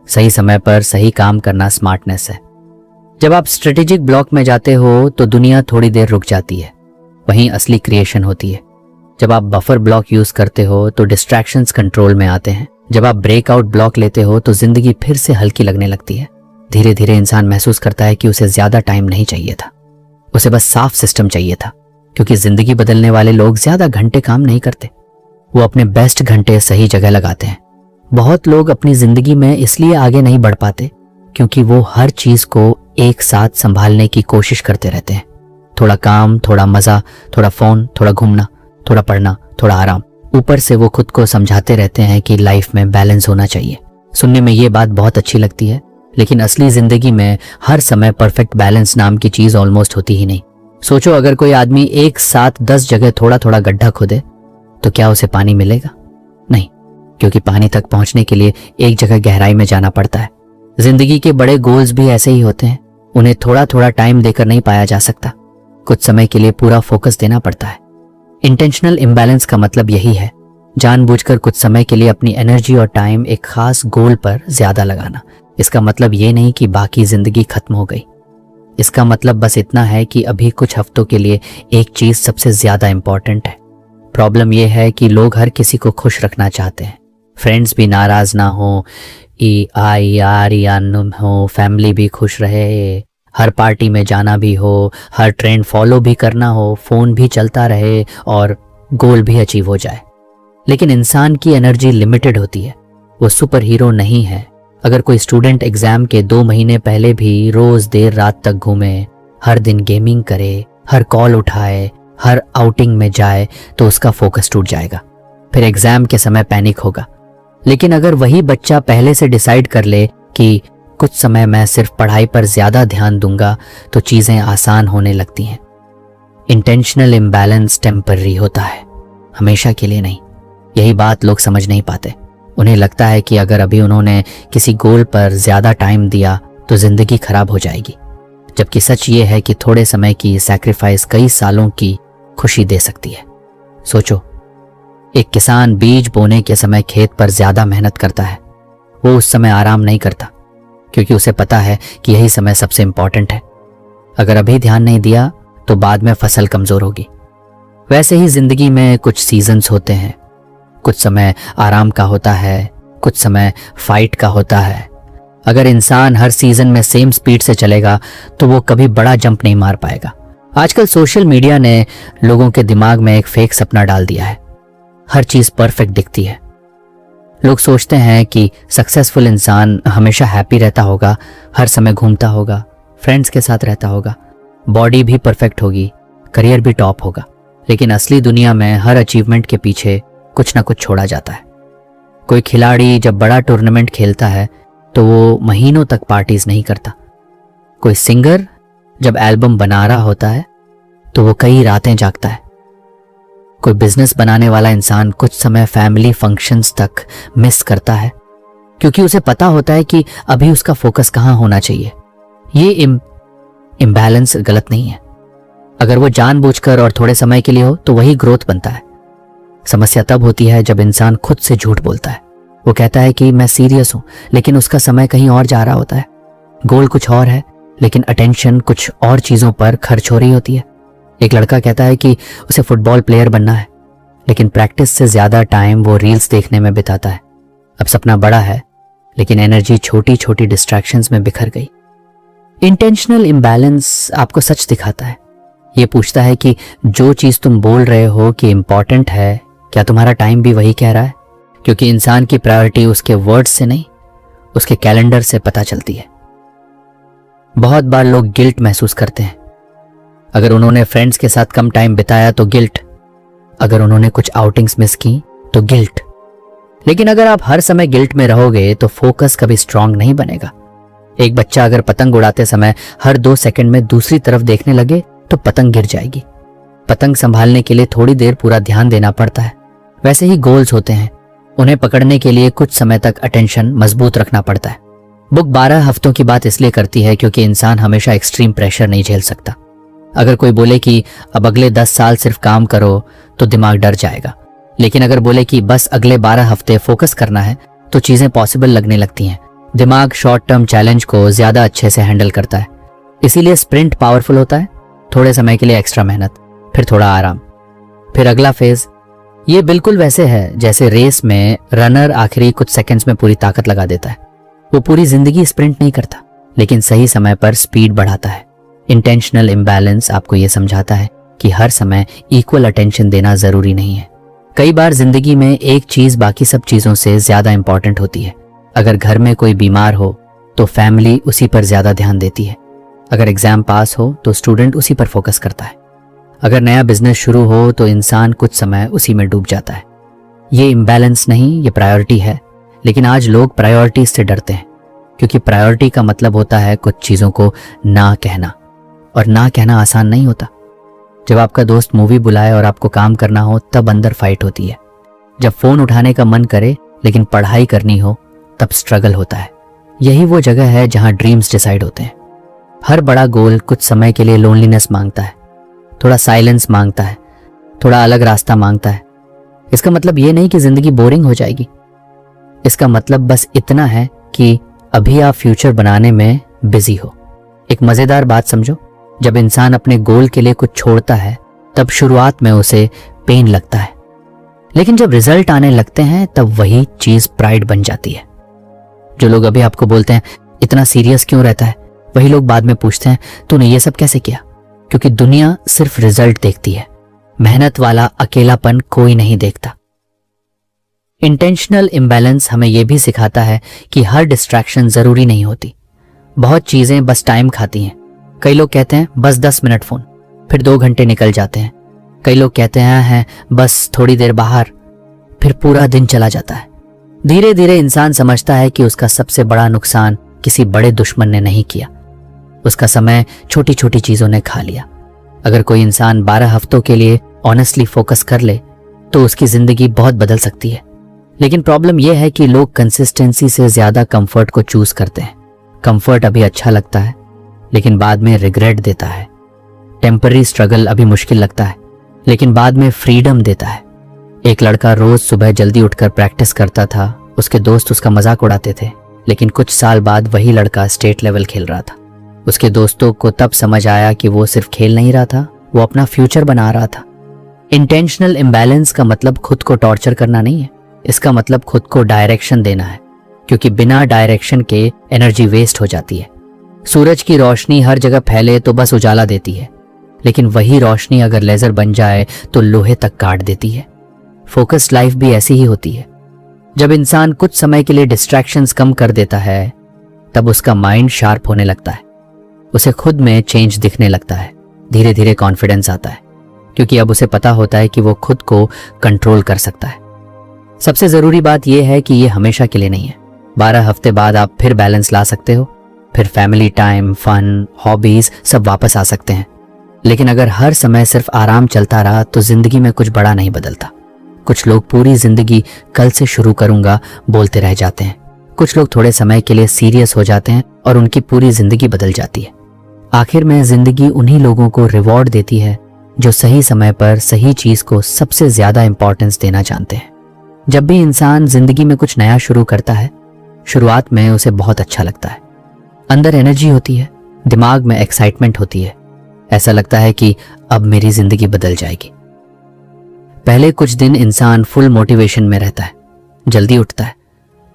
सही समय पर सही काम करना स्मार्टनेस है। जब आप स्ट्रेटेजिक ब्लॉक में जाते हो तो दुनिया थोड़ी देर रुक जाती है, वहीं असली क्रिएशन होती है। जब आप बफर ब्लॉक यूज करते हो तो डिस्ट्रैक्शंस कंट्रोल में आते हैं। जब आप ब्रेकआउट ब्लॉक लेते हो तो जिंदगी फिर से हल्की लगने लगती है। धीरे धीरे इंसान महसूस करता है कि उसे ज्यादा टाइम नहीं चाहिए था, उसे बस साफ सिस्टम चाहिए था। क्योंकि जिंदगी बदलने वाले लोग ज्यादा घंटे काम नहीं करते, वो अपने बेस्ट घंटे सही जगह लगाते हैं। बहुत लोग अपनी जिंदगी में इसलिए आगे नहीं बढ़ पाते क्योंकि वो हर चीज को एक साथ संभालने की कोशिश करते रहते हैं। थोड़ा काम, थोड़ा मजा, थोड़ा फोन, थोड़ा घूमना, थोड़ा पढ़ना, थोड़ा आराम। ऊपर से वो खुद को समझाते रहते हैं कि लाइफ में बैलेंस होना चाहिए। सुनने में ये बात बहुत अच्छी लगती है, लेकिन असली जिंदगी में हर समय परफेक्ट बैलेंस नाम की चीज ऑलमोस्ट होती ही नहीं। सोचो अगर कोई आदमी एक साथ 10 जगह थोड़ा थोड़ा गड्ढा खोदे तो क्या उसे पानी मिलेगा? नहीं, क्योंकि पानी तक पहुंचने के लिए एक जगह गहराई में जाना पड़ता है। जिंदगी के बड़े गोल्स भी ऐसे ही होते हैं, उन्हें थोड़ा थोड़ा टाइम देकर नहीं पाया जा सकता, कुछ समय के लिए पूरा फोकस देना पड़ता है। इंटेंशनल इम्बैलेंस का मतलब यही है, जानबूझकर कुछ समय के लिए अपनी एनर्जी और टाइम एक खास गोल पर ज्यादा लगाना। इसका मतलब ये नहीं कि बाकी जिंदगी खत्म हो गई, इसका मतलब बस इतना है कि अभी कुछ हफ्तों के लिए एक चीज सबसे ज्यादा इंपॉर्टेंट है। प्रॉब्लम यह है कि लोग हर किसी को खुश रखना चाहते हैं, फ्रेंड्स भी नाराज ना हो, हो, फैमिली भी खुश रहे, हर पार्टी में जाना भी हो, हर ट्रेंड फॉलो भी करना हो, फोन भी चलता रहे और गोल भी अचीव हो जाए। लेकिन इंसान की एनर्जी लिमिटेड होती है, वो सुपर हीरो नहीं है। अगर कोई स्टूडेंट एग्जाम के 2 महीने पहले भी रोज देर रात तक घूमे, हर दिन गेमिंग करे, हर कॉल उठाए, हर आउटिंग में जाए, तो उसका फोकस टूट जाएगा, फिर एग्जाम के समय पैनिक होगा। लेकिन अगर वही बच्चा पहले से डिसाइड कर ले कि कुछ समय मैं सिर्फ पढ़ाई पर ज्यादा ध्यान दूंगा, तो चीजें आसान होने लगती हैं। इंटेंशनल इम्बैलेंस टेम्पररी होता है, हमेशा के लिए नहीं। यही बात लोग समझ नहीं पाते। उन्हें लगता है कि अगर अभी उन्होंने किसी गोल पर ज्यादा टाइम दिया तो जिंदगी खराब हो जाएगी, जबकि सच ये है कि थोड़े समय की सैक्रिफाइस कई सालों की खुशी दे सकती है। सोचो, एक किसान बीज बोने के समय खेत पर ज्यादा मेहनत करता है, वो उस समय आराम नहीं करता, क्योंकि उसे पता है कि यही समय सबसे इंपॉर्टेंट है। अगर अभी ध्यान नहीं दिया तो बाद में फसल कमजोर होगी। वैसे ही जिंदगी में कुछ सीजन्स होते हैं, कुछ समय आराम का होता है, कुछ समय फाइट का होता है। अगर इंसान हर सीजन में सेम स्पीड से चलेगा तो वो कभी बड़ा जंप नहीं मार पाएगा। आजकल सोशल मीडिया ने लोगों के दिमाग में एक फेक सपना डाल दिया है, हर चीज परफेक्ट दिखती है। लोग सोचते हैं कि सक्सेसफुल इंसान हमेशा हैप्पी रहता होगा, हर समय घूमता होगा, फ्रेंड्स के साथ रहता होगा, बॉडी भी परफेक्ट होगी, करियर भी टॉप होगा। लेकिन असली दुनिया में हर अचीवमेंट के पीछे कुछ ना कुछ छोड़ा जाता है। कोई खिलाड़ी जब बड़ा टूर्नामेंट खेलता है तो वो महीनों तक पार्टीज नहीं करता। कोई सिंगर जब एल्बम बना रहा होता है तो वो कई रातें जागता है। कोई बिजनेस बनाने वाला इंसान कुछ समय फैमिली फंक्शंस तक मिस करता है, क्योंकि उसे पता होता है कि अभी उसका फोकस कहाँ होना चाहिए। ये इम्बैलेंस गलत नहीं है। अगर वो जानबूझकर और थोड़े समय के लिए हो तो वही ग्रोथ बनता है। समस्या तब होती है जब इंसान खुद से झूठ बोलता है। वो कहता है कि मैं सीरियस हूं, लेकिन उसका समय कहीं और जा रहा होता है। गोल कुछ और है, लेकिन अटेंशन कुछ और चीजों पर खर्च हो रही होती है। एक लड़का कहता है कि उसे फुटबॉल प्लेयर बनना है, लेकिन प्रैक्टिस से ज्यादा टाइम वो रील्स देखने में बिताता है। अब सपना बड़ा है, लेकिन एनर्जी छोटी छोटी डिस्ट्रैक्शंस में बिखर गई। इंटेंशनल इम्बैलेंस आपको सच दिखाता है। ये पूछता है कि जो चीज तुम बोल रहे हो कि इंपॉर्टेंट है, क्या तुम्हारा टाइम भी वही कह रहा है? क्योंकि इंसान की प्रायोरिटी उसके वर्ड्स से नहीं, उसके कैलेंडर से पता चलती है। बहुत बार लोग गिल्ट महसूस करते हैं। अगर उन्होंने फ्रेंड्स के साथ कम टाइम बिताया तो गिल्ट, अगर उन्होंने कुछ आउटिंग्स मिस की तो गिल्ट। लेकिन अगर आप हर समय गिल्ट में रहोगे तो फोकस कभी स्ट्रांग नहीं बनेगा। एक बच्चा अगर पतंग उड़ाते समय हर 2 सेकंड में दूसरी तरफ देखने लगे तो पतंग गिर जाएगी। पतंग संभालने के लिए थोड़ी देर पूरा ध्यान देना पड़ता है। वैसे ही गोल्स होते हैं, उन्हें पकड़ने के लिए कुछ समय तक अटेंशन मजबूत रखना पड़ता है। बुक 12 हफ्तों की बात इसलिए करती है क्योंकि इंसान हमेशा एक्सट्रीम प्रेशर नहीं झेल सकता। अगर कोई बोले कि अब अगले 10 साल सिर्फ काम करो तो दिमाग डर जाएगा, लेकिन अगर बोले कि बस अगले 12 हफ्ते फोकस करना है तो चीजें पॉसिबल लगने लगती हैं। दिमाग शॉर्ट टर्म चैलेंज को ज्यादा अच्छे से हैंडल करता है, इसीलिए स्प्रिंट पावरफुल होता है। थोड़े समय के लिए एक्स्ट्रा मेहनत, फिर थोड़ा आराम, फिर अगला फेज। ये बिल्कुल वैसे है जैसे रेस में रनर आखिरी कुछ सेकंड्स में पूरी ताकत लगा देता है। वो पूरी जिंदगी स्प्रिंट नहीं करता, लेकिन सही समय पर स्पीड बढ़ाता है। इंटेंशनल इम्बैलेंस आपको यह समझाता है कि हर समय इक्वल अटेंशन देना जरूरी नहीं है। कई बार जिंदगी में एक चीज बाकी सब चीजों से ज्यादा इंपॉर्टेंट होती है। अगर घर में कोई बीमार हो तो फैमिली उसी पर ज्यादा ध्यान देती है। अगर एग्जाम पास हो तो स्टूडेंट उसी पर फोकस करता है। अगर नया बिजनेस शुरू हो तो इंसान कुछ समय उसी में डूब जाता है। ये इम्बैलेंस नहीं, ये प्रायोरिटी है। लेकिन आज लोग प्रायोरिटीज से डरते हैं, क्योंकि प्रायोरिटी का मतलब होता है कुछ चीजों को ना कहना, और ना कहना आसान नहीं होता। जब आपका दोस्त मूवी बुलाए और आपको काम करना हो तब अंदर फाइट होती है। जब फोन उठाने का मन करे लेकिन पढ़ाई करनी हो तब स्ट्रगल होता है। यही वो जगह है जहां ड्रीम्स डिसाइड होते हैं। हर बड़ा गोल कुछ समय के लिए लोनलीनेस मांगता है, थोड़ा साइलेंस मांगता है, थोड़ा अलग रास्ता मांगता है। इसका मतलब ये नहीं कि जिंदगी बोरिंग हो जाएगी। इसका मतलब बस इतना है कि अभी आप फ्यूचर बनाने में बिजी हो। एक मजेदार बात समझो, जब इंसान अपने गोल के लिए कुछ छोड़ता है तब शुरुआत में उसे पेन लगता है, लेकिन जब रिजल्ट आने लगते हैं तब वही चीज प्राइड बन जाती है। जो लोग अभी आपको बोलते हैं इतना सीरियस क्यों रहता है, वही लोग बाद में पूछते हैं तूने ये सब कैसे किया। क्योंकि दुनिया सिर्फ रिजल्ट देखती है, मेहनत वाला अकेलापन कोई नहीं देखता। इंटेंशनल इम्बैलेंस हमें यह भी सिखाता है कि हर डिस्ट्रैक्शन जरूरी नहीं होती। बहुत चीजें बस टाइम खाती हैं। कई लोग कहते हैं बस 10 मिनट फोन, फिर 2 घंटे निकल जाते हैं। कई लोग कहते हैं बस थोड़ी देर बाहर, फिर पूरा दिन चला जाता है। धीरे धीरे इंसान समझता है कि उसका सबसे बड़ा नुकसान किसी बड़े दुश्मन ने नहीं किया, उसका समय छोटी छोटी चीजों ने खा लिया। अगर कोई इंसान 12 हफ्तों के लिए ऑनेस्टली फोकस कर ले तो उसकी जिंदगी बहुत बदल सकती है। लेकिन प्रॉब्लम यह है कि लोग कंसिस्टेंसी से ज्यादा कंफर्ट को चूज करते हैं। कंफर्ट अभी अच्छा लगता है लेकिन बाद में रिग्रेट देता है। टेम्पररी स्ट्रगल अभी मुश्किल लगता है लेकिन बाद में फ्रीडम देता है। एक लड़का रोज सुबह जल्दी उठकर प्रैक्टिस करता था। उसके दोस्त उसका मजाक उड़ाते थे, लेकिन कुछ साल बाद वही लड़का स्टेट लेवल खेल रहा था। उसके दोस्तों को तब समझ आया कि वो सिर्फ खेल नहीं रहा था, वो अपना फ्यूचर बना रहा था। इंटेंशनल इम्बैलेंस का मतलब खुद को टॉर्चर करना नहीं है, इसका मतलब खुद को डायरेक्शन देना है, क्योंकि बिना डायरेक्शन के एनर्जी वेस्ट हो जाती है। सूरज की रोशनी हर जगह फैले तो बस उजाला देती है, लेकिन वही रोशनी अगर लेजर बन जाए तो लोहे तक काट देती है। फोकस्ड लाइफ भी ऐसी ही होती है। जब इंसान कुछ समय के लिए डिस्ट्रैक्शंस कम कर देता है तब उसका माइंड शार्प होने लगता है, उसे खुद में चेंज दिखने लगता है। धीरे धीरे कॉन्फिडेंस आता है, क्योंकि अब उसे पता होता है कि वो खुद को कंट्रोल कर सकता है। सबसे जरूरी बात यह है कि ये हमेशा के लिए नहीं है। 12 हफ्ते बाद आप फिर बैलेंस ला सकते हो, फिर फैमिली टाइम, फन, हॉबीज सब वापस आ सकते हैं। लेकिन अगर हर समय सिर्फ आराम चलता रहा तो जिंदगी में कुछ बड़ा नहीं बदलता। कुछ लोग पूरी जिंदगी कल से शुरू करूंगा बोलते रह जाते हैं। कुछ लोग थोड़े समय के लिए सीरियस हो जाते हैं और उनकी पूरी जिंदगी बदल जाती है। आखिर में जिंदगी उन्हीं लोगों को रिवॉर्ड देती है जो सही समय पर सही चीज को सबसे ज्यादा इंपॉर्टेंस देना जानते हैं। जब भी इंसान जिंदगी में कुछ नया शुरू करता है, शुरुआत में उसे बहुत अच्छा लगता है। अंदर एनर्जी होती है, दिमाग में एक्साइटमेंट होती है। ऐसा लगता है कि अब मेरी जिंदगी बदल जाएगी। पहले कुछ दिन इंसान फुल मोटिवेशन में रहता है, जल्दी उठता है,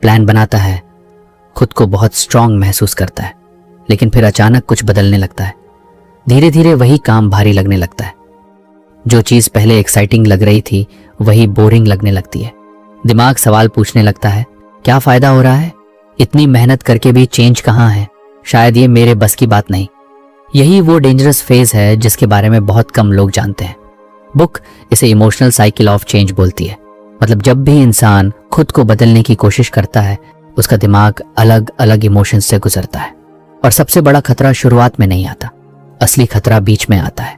प्लान बनाता है, खुद को बहुत स्ट्रांग महसूस करता है। लेकिन फिर अचानक कुछ बदलने लगता है। धीरे धीरे वही काम भारी लगने लगता है। जो चीज पहले एक्साइटिंग लग रही थी वही बोरिंग लगने लगती है। दिमाग सवाल पूछने लगता है, क्या फायदा हो रहा है, इतनी मेहनत करके भी चेंज कहाँ है, शायद ये मेरे बस की बात नहीं। यही वो डेंजरस फेज है जिसके बारे में बहुत कम लोग जानते हैं। बुक इसे इमोशनल साइकिल ऑफ चेंज बोलती है। मतलब जब भी इंसान खुद को बदलने की कोशिश करता है उसका दिमाग अलग अलग इमोशंस से गुजरता है। और सबसे बड़ा खतरा शुरुआत में नहीं आता, असली खतरा बीच में आता है।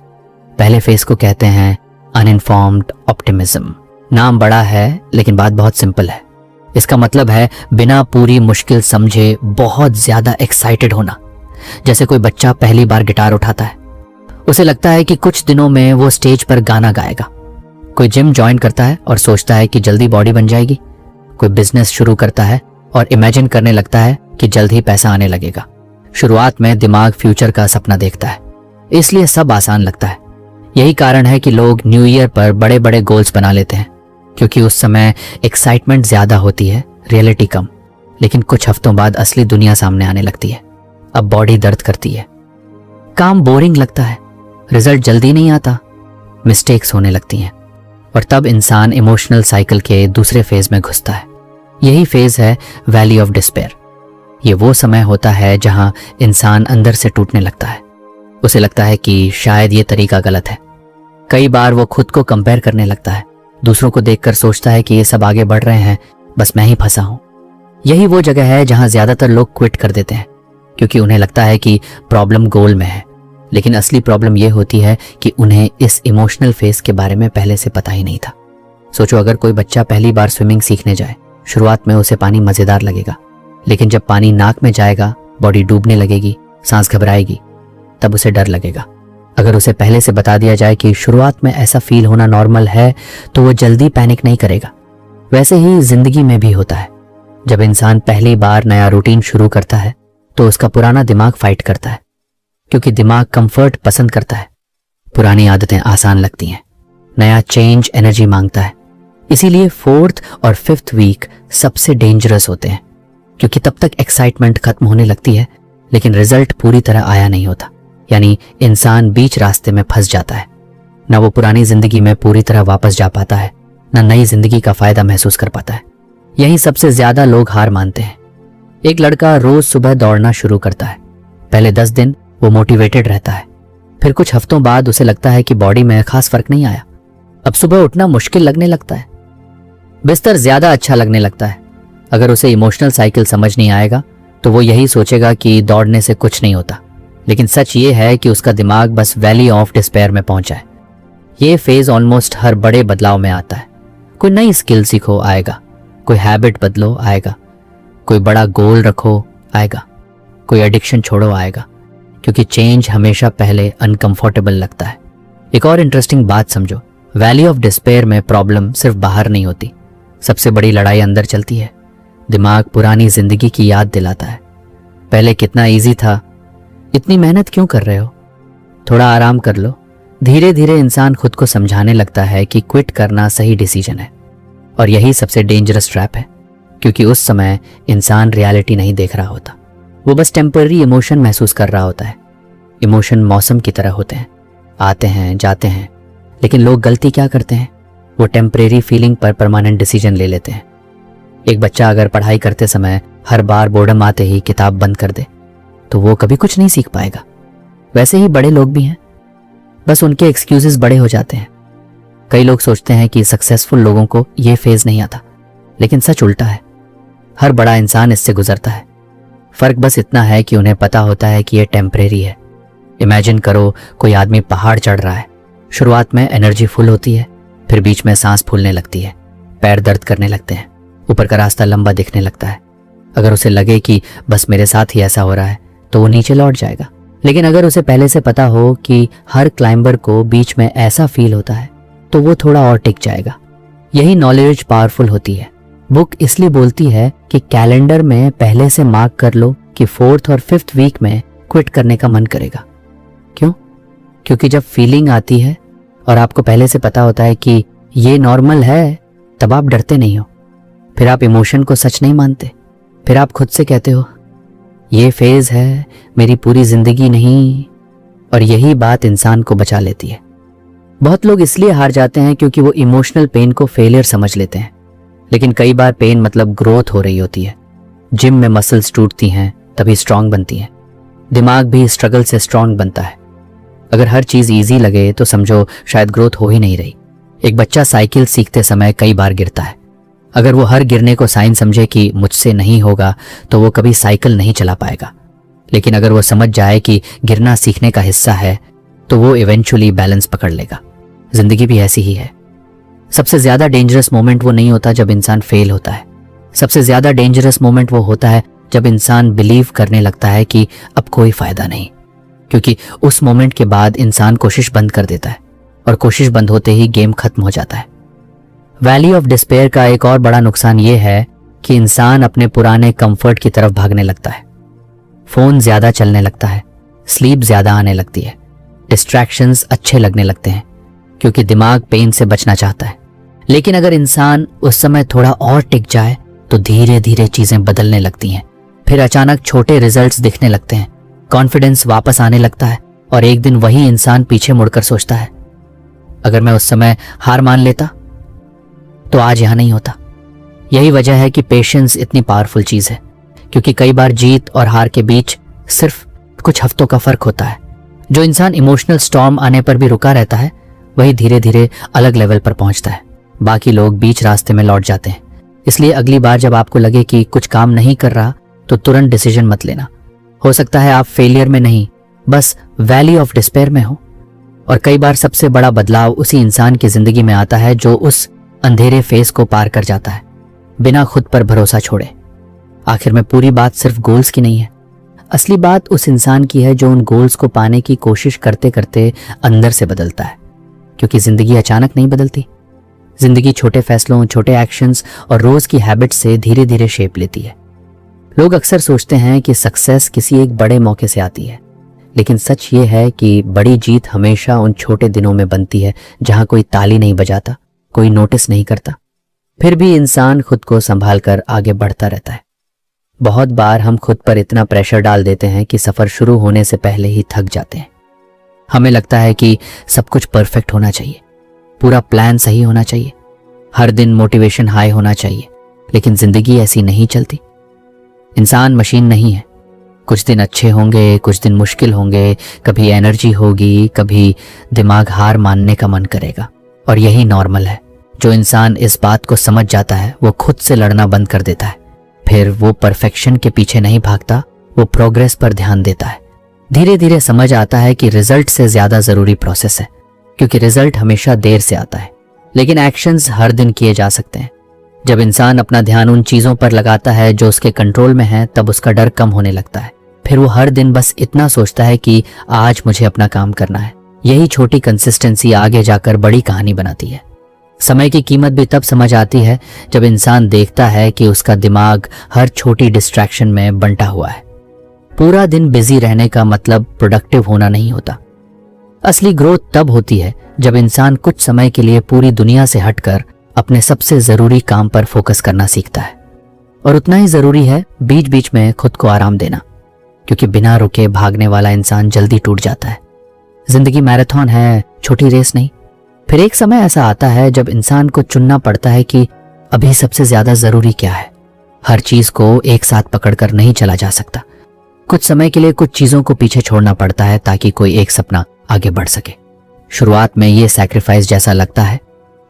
पहले फेज को कहते हैं अनइन्फॉर्म्ड ऑप्टिमिज्म। नाम बड़ा है लेकिन बात बहुत सिंपल है। इसका मतलब है बिना पूरी मुश्किल समझे बहुत ज्यादा एक्साइटेड होना। जैसे कोई बच्चा पहली बार गिटार उठाता है, उसे लगता है कि कुछ दिनों में वो स्टेज पर गाना गाएगा। कोई जिम ज्वाइन करता है और सोचता है कि जल्दी बॉडी बन जाएगी। कोई बिजनेस शुरू करता है और इमेजिन करने लगता है कि जल्द ही पैसा आने लगेगा। शुरुआत में दिमाग फ्यूचर का सपना देखता है, इसलिए सब आसान लगता है। यही कारण है कि लोग न्यू ईयर पर बड़े बड़े गोल्स बना लेते हैं, क्योंकि उस समय एक्साइटमेंट ज्यादा होती है, रियलिटी कम। लेकिन कुछ हफ्तों बाद असली दुनिया सामने आने लगती है। अब बॉडी दर्द करती है, काम बोरिंग लगता है, रिजल्ट जल्दी नहीं आता, मिस्टेक्स होने लगती हैं, और तब इंसान इमोशनल साइकिल के दूसरे फेज में घुसता है। यही फेज है वैली ऑफ डिस्पेयर। ये वो समय होता है जहां इंसान अंदर से टूटने लगता है। उसे लगता है कि शायद ये तरीका गलत है। कई बार वो खुद को कंपेयर करने लगता है, दूसरों को देखकर सोचता है कि ये सब आगे बढ़ रहे हैं, बस मैं ही फंसा हूं। यही वो जगह है जहां ज्यादातर लोग क्विट कर देते हैं, क्योंकि उन्हें लगता है कि प्रॉब्लम गोल में है। लेकिन असली प्रॉब्लम यह होती है कि उन्हें इस इमोशनल फेज के बारे में पहले से पता ही नहीं था। सोचो, अगर कोई बच्चा पहली बार स्विमिंग सीखने जाए, शुरुआत में उसे पानी मजेदार लगेगा, लेकिन जब पानी नाक में जाएगा, बॉडी डूबने लगेगी, सांस घबराएगी, तब उसे डर लगेगा। अगर उसे पहले से बता दिया जाए कि शुरुआत में ऐसा फील होना नॉर्मल है, तो वो जल्दी पैनिक नहीं करेगा। वैसे ही जिंदगी में भी होता है। जब इंसान पहली बार नया रूटीन शुरू करता है तो उसका पुराना दिमाग फाइट करता है, क्योंकि दिमाग कंफर्ट पसंद करता है। पुरानी आदतें आसान लगती हैं, नया चेंज एनर्जी मांगता है। इसीलिए 4th और 5th वीक सबसे डेंजरस होते हैं, क्योंकि तब तक एक्साइटमेंट खत्म होने लगती है, लेकिन रिजल्ट पूरी तरह आया नहीं होता। यानी इंसान बीच रास्ते में फंस जाता है। ना वो पुरानी जिंदगी में पूरी तरह वापस जा पाता है, ना नई जिंदगी का फायदा महसूस कर पाता है। यही सबसे ज्यादा लोग हार मानते हैं। एक लड़का रोज सुबह दौड़ना शुरू करता है। पहले 10 दिन वो मोटिवेटेड रहता है, फिर कुछ हफ्तों बाद उसे लगता है कि बॉडी में खास फर्क नहीं आया। अब सुबह उठना मुश्किल लगने लगता है, बिस्तर ज्यादा अच्छा लगने लगता है। अगर उसे इमोशनल साइकिल समझ नहीं आएगा तो वो यही सोचेगा कि दौड़ने से कुछ नहीं होता, लेकिन सच ये है कि उसका दिमाग बस वैली ऑफ डिस्पेयर में पहुंचा है। ये फेज ऑलमोस्ट हर बड़े बदलाव में आता है। कोई नई स्किल सीखो आएगा, कोई हैबिट बदलो आएगा, कोई बड़ा गोल रखो आएगा, कोई एडिक्शन छोड़ो आएगा, क्योंकि चेंज हमेशा पहले अनकंफर्टेबल लगता है। एक और इंटरेस्टिंग बात समझो, वैली ऑफ डिस्पेयर में प्रॉब्लम सिर्फ बाहर नहीं होती, सबसे बड़ी लड़ाई अंदर चलती है। दिमाग पुरानी जिंदगी की याद दिलाता है, पहले कितना इजी था, इतनी मेहनत क्यों कर रहे हो, थोड़ा आराम कर लो। धीरे धीरे इंसान खुद को समझाने लगता है कि क्विट करना सही डिसीजन है। और यही सबसे डेंजरस ट्रैप है, क्योंकि उस समय इंसान रियलिटी नहीं देख रहा होता, वो बस टेम्पररी इमोशन महसूस कर रहा होता है। इमोशन मौसम की तरह होते हैं, आते हैं जाते हैं, लेकिन लोग गलती क्या करते हैं, वो टेम्परेरी फीलिंग पर परमानेंट डिसीजन ले लेते हैं। एक बच्चा अगर पढ़ाई करते समय हर बार बोर्डम आते ही किताब बंद कर दे तो वो कभी कुछ नहीं सीख पाएगा। वैसे ही बड़े लोग भी हैं, बस उनके एक्सक्यूजेस बड़े हो जाते हैं। कई लोग सोचते हैं कि सक्सेसफुल लोगों को ये फेज नहीं आता, लेकिन सच उल्टा है। हर बड़ा इंसान इससे गुजरता है। फर्क बस इतना है कि उन्हें पता होता है कि ये टेम्परेरी है। इमेजिन करो, कोई आदमी पहाड़ चढ़ रहा है। शुरुआत में एनर्जी फुल होती है, फिर बीच में सांस फूलने लगती है, पैर दर्द करने लगते हैं, ऊपर का रास्ता लंबा दिखने लगता है। अगर उसे लगे कि बस मेरे साथ ही ऐसा हो रहा है तो वो नीचे लौट जाएगा। लेकिन अगर उसे पहले से पता हो कि हर क्लाइंबर को बीच में ऐसा फील होता है तो वो थोड़ा और टिक जाएगा। यही नॉलेज पावरफुल होती है। बुक इसलिए बोलती है कि कैलेंडर में पहले से मार्क कर लो कि 4th और 5th वीक में क्विट करने का मन करेगा। क्यों? क्योंकि जब फीलिंग आती है और आपको पहले से पता होता है कि ये नॉर्मल है, तब आप डरते नहीं हो। फिर आप इमोशन को सच नहीं मानते। फिर आप खुद से कहते हो ये फेज है, मेरी पूरी जिंदगी नहीं। और यही बात इंसान को बचा लेती है। बहुत लोग इसलिए हार जाते हैं क्योंकि वो इमोशनल पेन को फेलियर समझ लेते हैं, लेकिन कई बार पेन मतलब ग्रोथ हो रही होती है। जिम में मसल्स टूटती हैं तभी स्ट्रांग बनती हैं। दिमाग भी स्ट्रगल से स्ट्रांग बनता है। अगर हर चीज इजी लगे तो समझो शायद ग्रोथ हो ही नहीं रही। एक बच्चा साइकिल सीखते समय कई बार गिरता है। अगर वो हर गिरने को साइन समझे कि मुझसे नहीं होगा तो वो कभी साइकिल नहीं चला पाएगा। लेकिन अगर वो समझ जाए कि गिरना सीखने का हिस्सा है तो वो इवेंचुअली बैलेंस पकड़ लेगा। जिंदगी भी ऐसी ही है। सबसे ज्यादा डेंजरस मोमेंट वो नहीं होता जब इंसान फेल होता है। सबसे ज्यादा डेंजरस मोमेंट वो होता है जब इंसान बिलीव करने लगता है कि अब कोई फायदा नहीं, क्योंकि उस मोमेंट के बाद इंसान कोशिश बंद कर देता है और कोशिश बंद होते ही गेम खत्म हो जाता है। वैली ऑफ डिस्पेयर का एक और बड़ा नुकसान ये है कि इंसान अपने पुराने कंफर्ट की तरफ भागने लगता है। फोन ज्यादा चलने लगता है, स्लीप ज्यादा आने लगती है, डिस्ट्रैक्शंस अच्छे लगने लगते हैं, क्योंकि दिमाग पेन से बचना चाहता है। लेकिन अगर इंसान उस समय थोड़ा और टिक जाए तो धीरे धीरे चीजें बदलने लगती हैं। फिर अचानक छोटे रिजल्ट्स दिखने लगते हैं, कॉन्फिडेंस वापस आने लगता है और एक दिन वही इंसान पीछे मुड़कर सोचता है, अगर मैं उस समय हार मान लेता तो आज यहां नहीं होता। यही वजह है कि पेशेंस इतनी पावरफुल चीज है, क्योंकि कई बार जीत और हार के बीच सिर्फ कुछ हफ्तों का फर्क होता है। जो इंसान इमोशनल स्टॉर्म आने पर भी रुका रहता है वही धीरे धीरे अलग लेवल पर पहुंचता है। बाकी लोग बीच रास्ते में लौट जाते हैं। इसलिए अगली बार जब आपको लगे कि कुछ काम नहीं कर रहा तो तुरंत डिसीजन मत लेना। हो सकता है आप फेलियर में नहीं बस वैली ऑफ डिस्पेयर में हो। और कई बार सबसे बड़ा बदलाव उसी इंसान की जिंदगी में आता है जो उस अंधेरे फेज को पार कर जाता है बिना खुद पर भरोसा छोड़े। आखिर में पूरी बात सिर्फ गोल्स की नहीं है, असली बात उस इंसान की है जो उन गोल्स को पाने की कोशिश करते करते अंदर से बदलता है। क्योंकि जिंदगी अचानक नहीं बदलती, जिंदगी छोटे फैसलों, छोटे एक्शंस और रोज की हैबिट्स से धीरे धीरे शेप लेती है। लोग अक्सर सोचते हैं कि सक्सेस किसी एक बड़े मौके से आती है, लेकिन सच ये है कि बड़ी जीत हमेशा उन छोटे दिनों में बनती है जहां कोई ताली नहीं बजाता, कोई नोटिस नहीं करता, फिर भी इंसान खुद को संभाल कर आगे बढ़ता रहता है। बहुत बार हम खुद पर इतना प्रेशर डाल देते हैं कि सफर शुरू होने से पहले ही थक जाते हैं। हमें लगता है कि सब कुछ परफेक्ट होना चाहिए, पूरा प्लान सही होना चाहिए, हर दिन मोटिवेशन हाई होना चाहिए, लेकिन जिंदगी ऐसी नहीं चलती। इंसान मशीन नहीं है। कुछ दिन अच्छे होंगे, कुछ दिन मुश्किल होंगे, कभी एनर्जी होगी, कभी दिमाग हार मानने का मन करेगा, और यही नॉर्मल है। जो इंसान इस बात को समझ जाता है वो खुद से लड़ना बंद कर देता है। फिर वो परफेक्शन के पीछे नहीं भागता, वो प्रोग्रेस पर ध्यान देता है। धीरे धीरे समझ आता है कि रिजल्ट से ज्यादा जरूरी प्रोसेस है, क्योंकि रिजल्ट हमेशा देर से आता है, लेकिन एक्शंस हर दिन किए जा सकते हैं। जब इंसान अपना ध्यान उन चीजों पर लगाता है जो उसके कंट्रोल में है, तब उसका डर कम होने लगता है। फिर वो हर दिन बस इतना सोचता है कि आज मुझे अपना काम करना है। यही छोटी कंसिस्टेंसी आगे जाकर बड़ी कहानी बनाती है। समय की कीमत भी तब समझ आती है जब इंसान देखता है कि उसका दिमाग हर छोटी डिस्ट्रैक्शन में बंटा हुआ है। पूरा दिन बिजी रहने का मतलब प्रोडक्टिव होना नहीं होता। असली ग्रोथ तब होती है जब इंसान कुछ समय के लिए पूरी दुनिया से हटकर अपने सबसे जरूरी काम पर फोकस करना सीखता है। और उतना ही जरूरी है बीच बीच में खुद को आराम देना, क्योंकि बिना रुके भागने वाला इंसान जल्दी टूट जाता है। जिंदगी मैराथन है, छोटी रेस नहीं। फिर एक समय ऐसा आता है जब इंसान को चुनना पड़ता है कि अभी सबसे ज्यादा जरूरी क्या है। हर चीज को एक साथ पकड़कर नहीं चला जा सकता। कुछ समय के लिए कुछ चीजों को पीछे छोड़ना पड़ता है ताकि कोई एक सपना आगे बढ़ सके। शुरुआत में ये सैक्रिफाइस जैसा लगता है,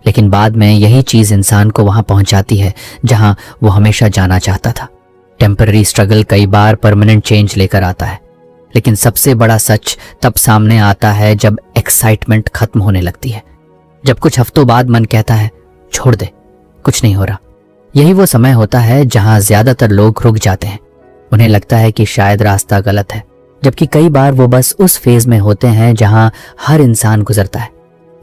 लेकिन बाद में यही चीज इंसान को वहां पहुंचाती है जहां वो हमेशा जाना चाहता था। टेम्पररी स्ट्रगल कई बार परमानेंट चेंज लेकर आता है, लेकिन सबसे बड़ा सच तब सामने आता है जब एक्साइटमेंट खत्म होने लगती है, जब कुछ हफ्तों बाद मन कहता है छोड़ दे, कुछ नहीं हो रहा। यही वो समय होता है जहां ज्यादातर लोग रुक जाते हैं। उन्हें लगता है कि शायद रास्ता गलत है, जबकि कई बार वो बस उस फेज में होते हैं जहां हर इंसान गुजरता है।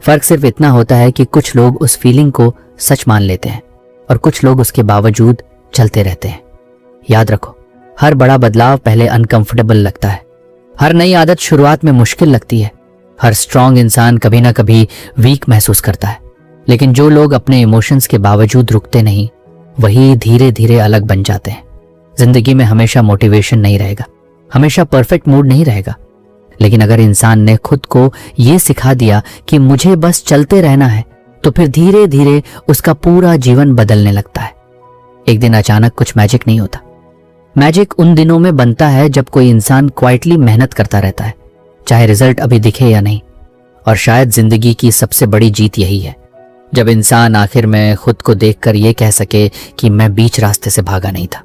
फर्क सिर्फ इतना होता है कि कुछ लोग उस फीलिंग को सच मान लेते हैं और कुछ लोग उसके बावजूद चलते रहते हैं। याद रखो, हर बड़ा बदलाव पहले अनकंफर्टेबल लगता है। हर नई आदत शुरुआत में मुश्किल लगती है। हर स्ट्रांग इंसान कभी ना कभी वीक महसूस करता है, लेकिन जो लोग अपने इमोशंस के बावजूद रुकते नहीं, वही धीरे धीरे अलग बन जाते हैं। जिंदगी में हमेशा मोटिवेशन नहीं रहेगा, हमेशा परफेक्ट मूड नहीं रहेगा, लेकिन अगर इंसान ने खुद को ये सिखा दिया कि मुझे बस चलते रहना है, तो फिर धीरे धीरे उसका पूरा जीवन बदलने लगता है। एक दिन अचानक कुछ मैजिक नहीं होता। मैजिक उन दिनों में बनता है जब कोई इंसान क्वाइटली मेहनत करता रहता है, चाहे रिजल्ट अभी दिखे या नहीं। और शायद जिंदगी की सबसे बड़ी जीत यही है, जब इंसान आखिर में खुद को देखकर ये कह सके कि मैं बीच रास्ते से भागा नहीं था।